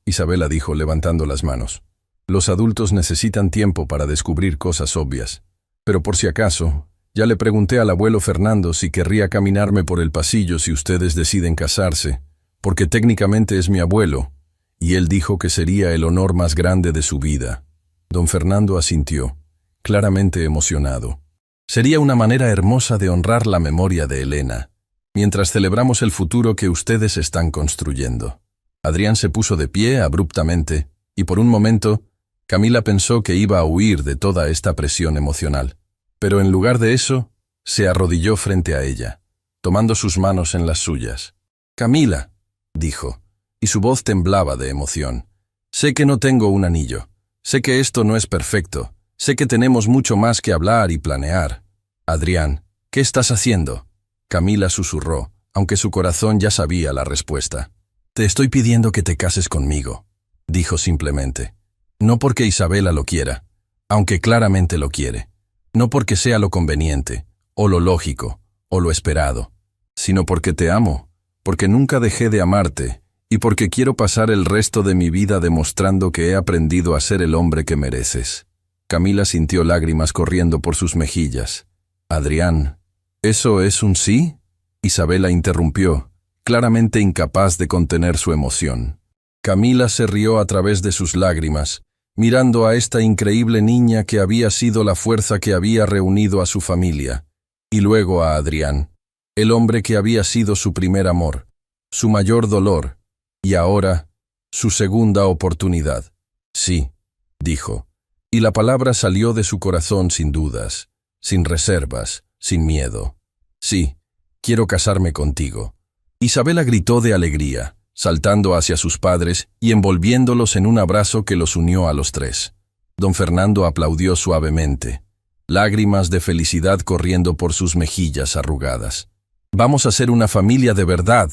Isabela dijo levantando las manos. «Los adultos necesitan tiempo para descubrir cosas obvias. Pero por si acaso, ya le pregunté al abuelo Fernando si querría caminarme por el pasillo si ustedes deciden casarse, porque técnicamente es mi abuelo, y él dijo que sería el honor más grande de su vida». Don Fernando asintió, claramente emocionado. «Sería una manera hermosa de honrar la memoria de Elena, mientras celebramos el futuro que ustedes están construyendo». Adrián se puso de pie abruptamente, y por un momento, Camila pensó que iba a huir de toda esta presión emocional. Pero en lugar de eso, se arrodilló frente a ella, tomando sus manos en las suyas. «Camila», dijo, y su voz temblaba de emoción. «Sé que no tengo un anillo. Sé que esto no es perfecto. Sé que tenemos mucho más que hablar y planear. Adrián, ¿qué estás haciendo?». Camila susurró, aunque su corazón ya sabía la respuesta. «Te estoy pidiendo que te cases conmigo», dijo simplemente. «No porque Isabela lo quiera, aunque claramente lo quiere. No porque sea lo conveniente, o lo lógico, o lo esperado, sino porque te amo, porque nunca dejé de amarte, y porque quiero pasar el resto de mi vida demostrando que he aprendido a ser el hombre que mereces». Camila sintió lágrimas corriendo por sus mejillas. «Adrián, ¿eso es un sí?», Isabela interrumpió, claramente incapaz de contener su emoción. Camila se rió a través de sus lágrimas, mirando a esta increíble niña que había sido la fuerza que había reunido a su familia, y luego a Adrián, el hombre que había sido su primer amor, su mayor dolor, y ahora, su segunda oportunidad. «Sí», dijo, y la palabra salió de su corazón sin dudas, sin reservas, sin miedo. «Sí, quiero casarme contigo». Isabela gritó de alegría, saltando hacia sus padres y envolviéndolos en un abrazo que los unió a los tres. Don Fernando aplaudió suavemente, lágrimas de felicidad corriendo por sus mejillas arrugadas. «Vamos a ser una familia de verdad»,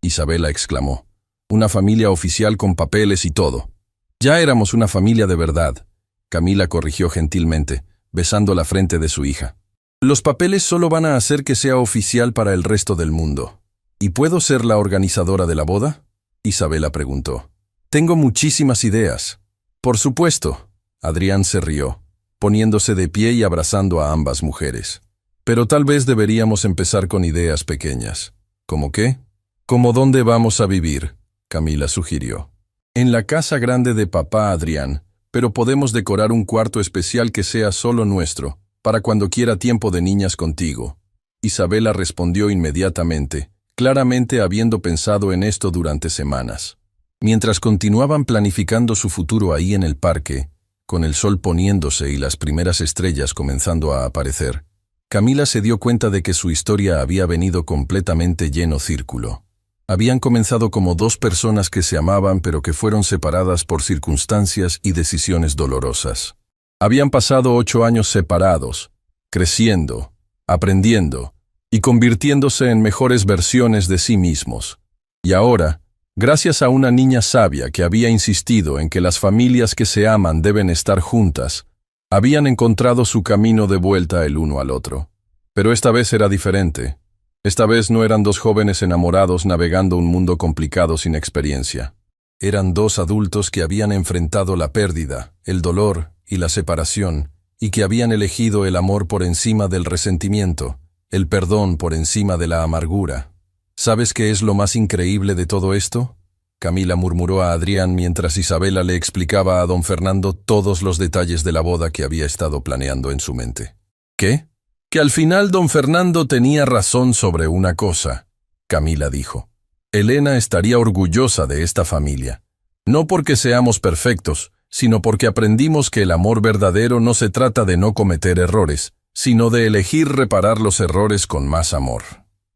Isabela exclamó. «Una familia oficial con papeles y todo». «Ya éramos una familia de verdad», Camila corrigió gentilmente, besando la frente de su hija. «Los papeles solo van a hacer que sea oficial para el resto del mundo». «¿Y puedo ser la organizadora de la boda?», Isabela preguntó. «Tengo muchísimas ideas». «Por supuesto», Adrián se rió, poniéndose de pie y abrazando a ambas mujeres. «Pero tal vez deberíamos empezar con ideas pequeñas». «¿Cómo qué?». «Como dónde vamos a vivir», Camila sugirió. «En la casa grande de papá Adrián, pero podemos decorar un cuarto especial que sea solo nuestro, para cuando quiera tiempo de niñas contigo». Isabela respondió inmediatamente, claramente habiendo pensado en esto durante semanas. Mientras continuaban planificando su futuro ahí en el parque, con el sol poniéndose y las primeras estrellas comenzando a aparecer, Camila se dio cuenta de que su historia había venido completamente lleno círculo. Habían comenzado como dos personas que se amaban pero que fueron separadas por circunstancias y decisiones dolorosas. Habían pasado 8 años separados, creciendo, aprendiendo, y convirtiéndose en mejores versiones de sí mismos. Y ahora, gracias a una niña sabia que había insistido en que las familias que se aman deben estar juntas, habían encontrado su camino de vuelta el uno al otro. Pero esta vez era diferente. Esta vez no eran dos jóvenes enamorados navegando un mundo complicado sin experiencia. Eran dos adultos que habían enfrentado la pérdida, el dolor y la separación, y que habían elegido el amor por encima del resentimiento, el perdón por encima de la amargura. ¿Sabes qué es lo más increíble de todo esto?, Camila murmuró a Adrián mientras Isabela le explicaba a don Fernando todos los detalles de la boda que había estado planeando en su mente. ¿Qué? Que al final don Fernando tenía razón sobre una cosa, Camila dijo. Elena estaría orgullosa de esta familia. No porque seamos perfectos, sino porque aprendimos que el amor verdadero no se trata de no cometer errores, sino de elegir reparar los errores con más amor.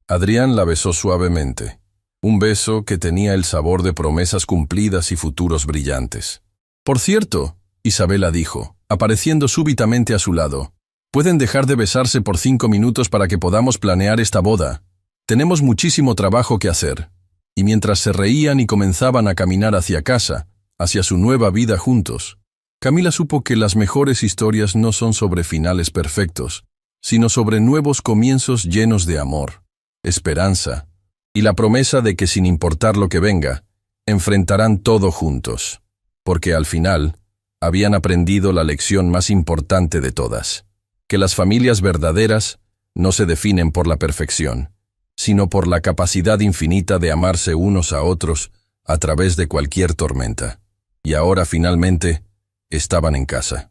Adrián la besó suavemente. Un beso que tenía el sabor de promesas cumplidas y futuros brillantes. Por cierto, Isabela dijo, apareciendo súbitamente a su lado, pueden dejar de besarse por 5 minutos para que podamos planear esta boda. Tenemos muchísimo trabajo que hacer. Y mientras se reían y comenzaban a caminar hacia casa, hacia su nueva vida juntos, Camila supo que las mejores historias no son sobre finales perfectos, sino sobre nuevos comienzos llenos de amor, esperanza, y la promesa de que sin importar lo que venga, enfrentarán todo juntos, porque al final habían aprendido la lección más importante de todas, que las familias verdaderas no se definen por la perfección, sino por la capacidad infinita de amarse unos a otros a través de cualquier tormenta. Y ahora finalmente estaban en casa.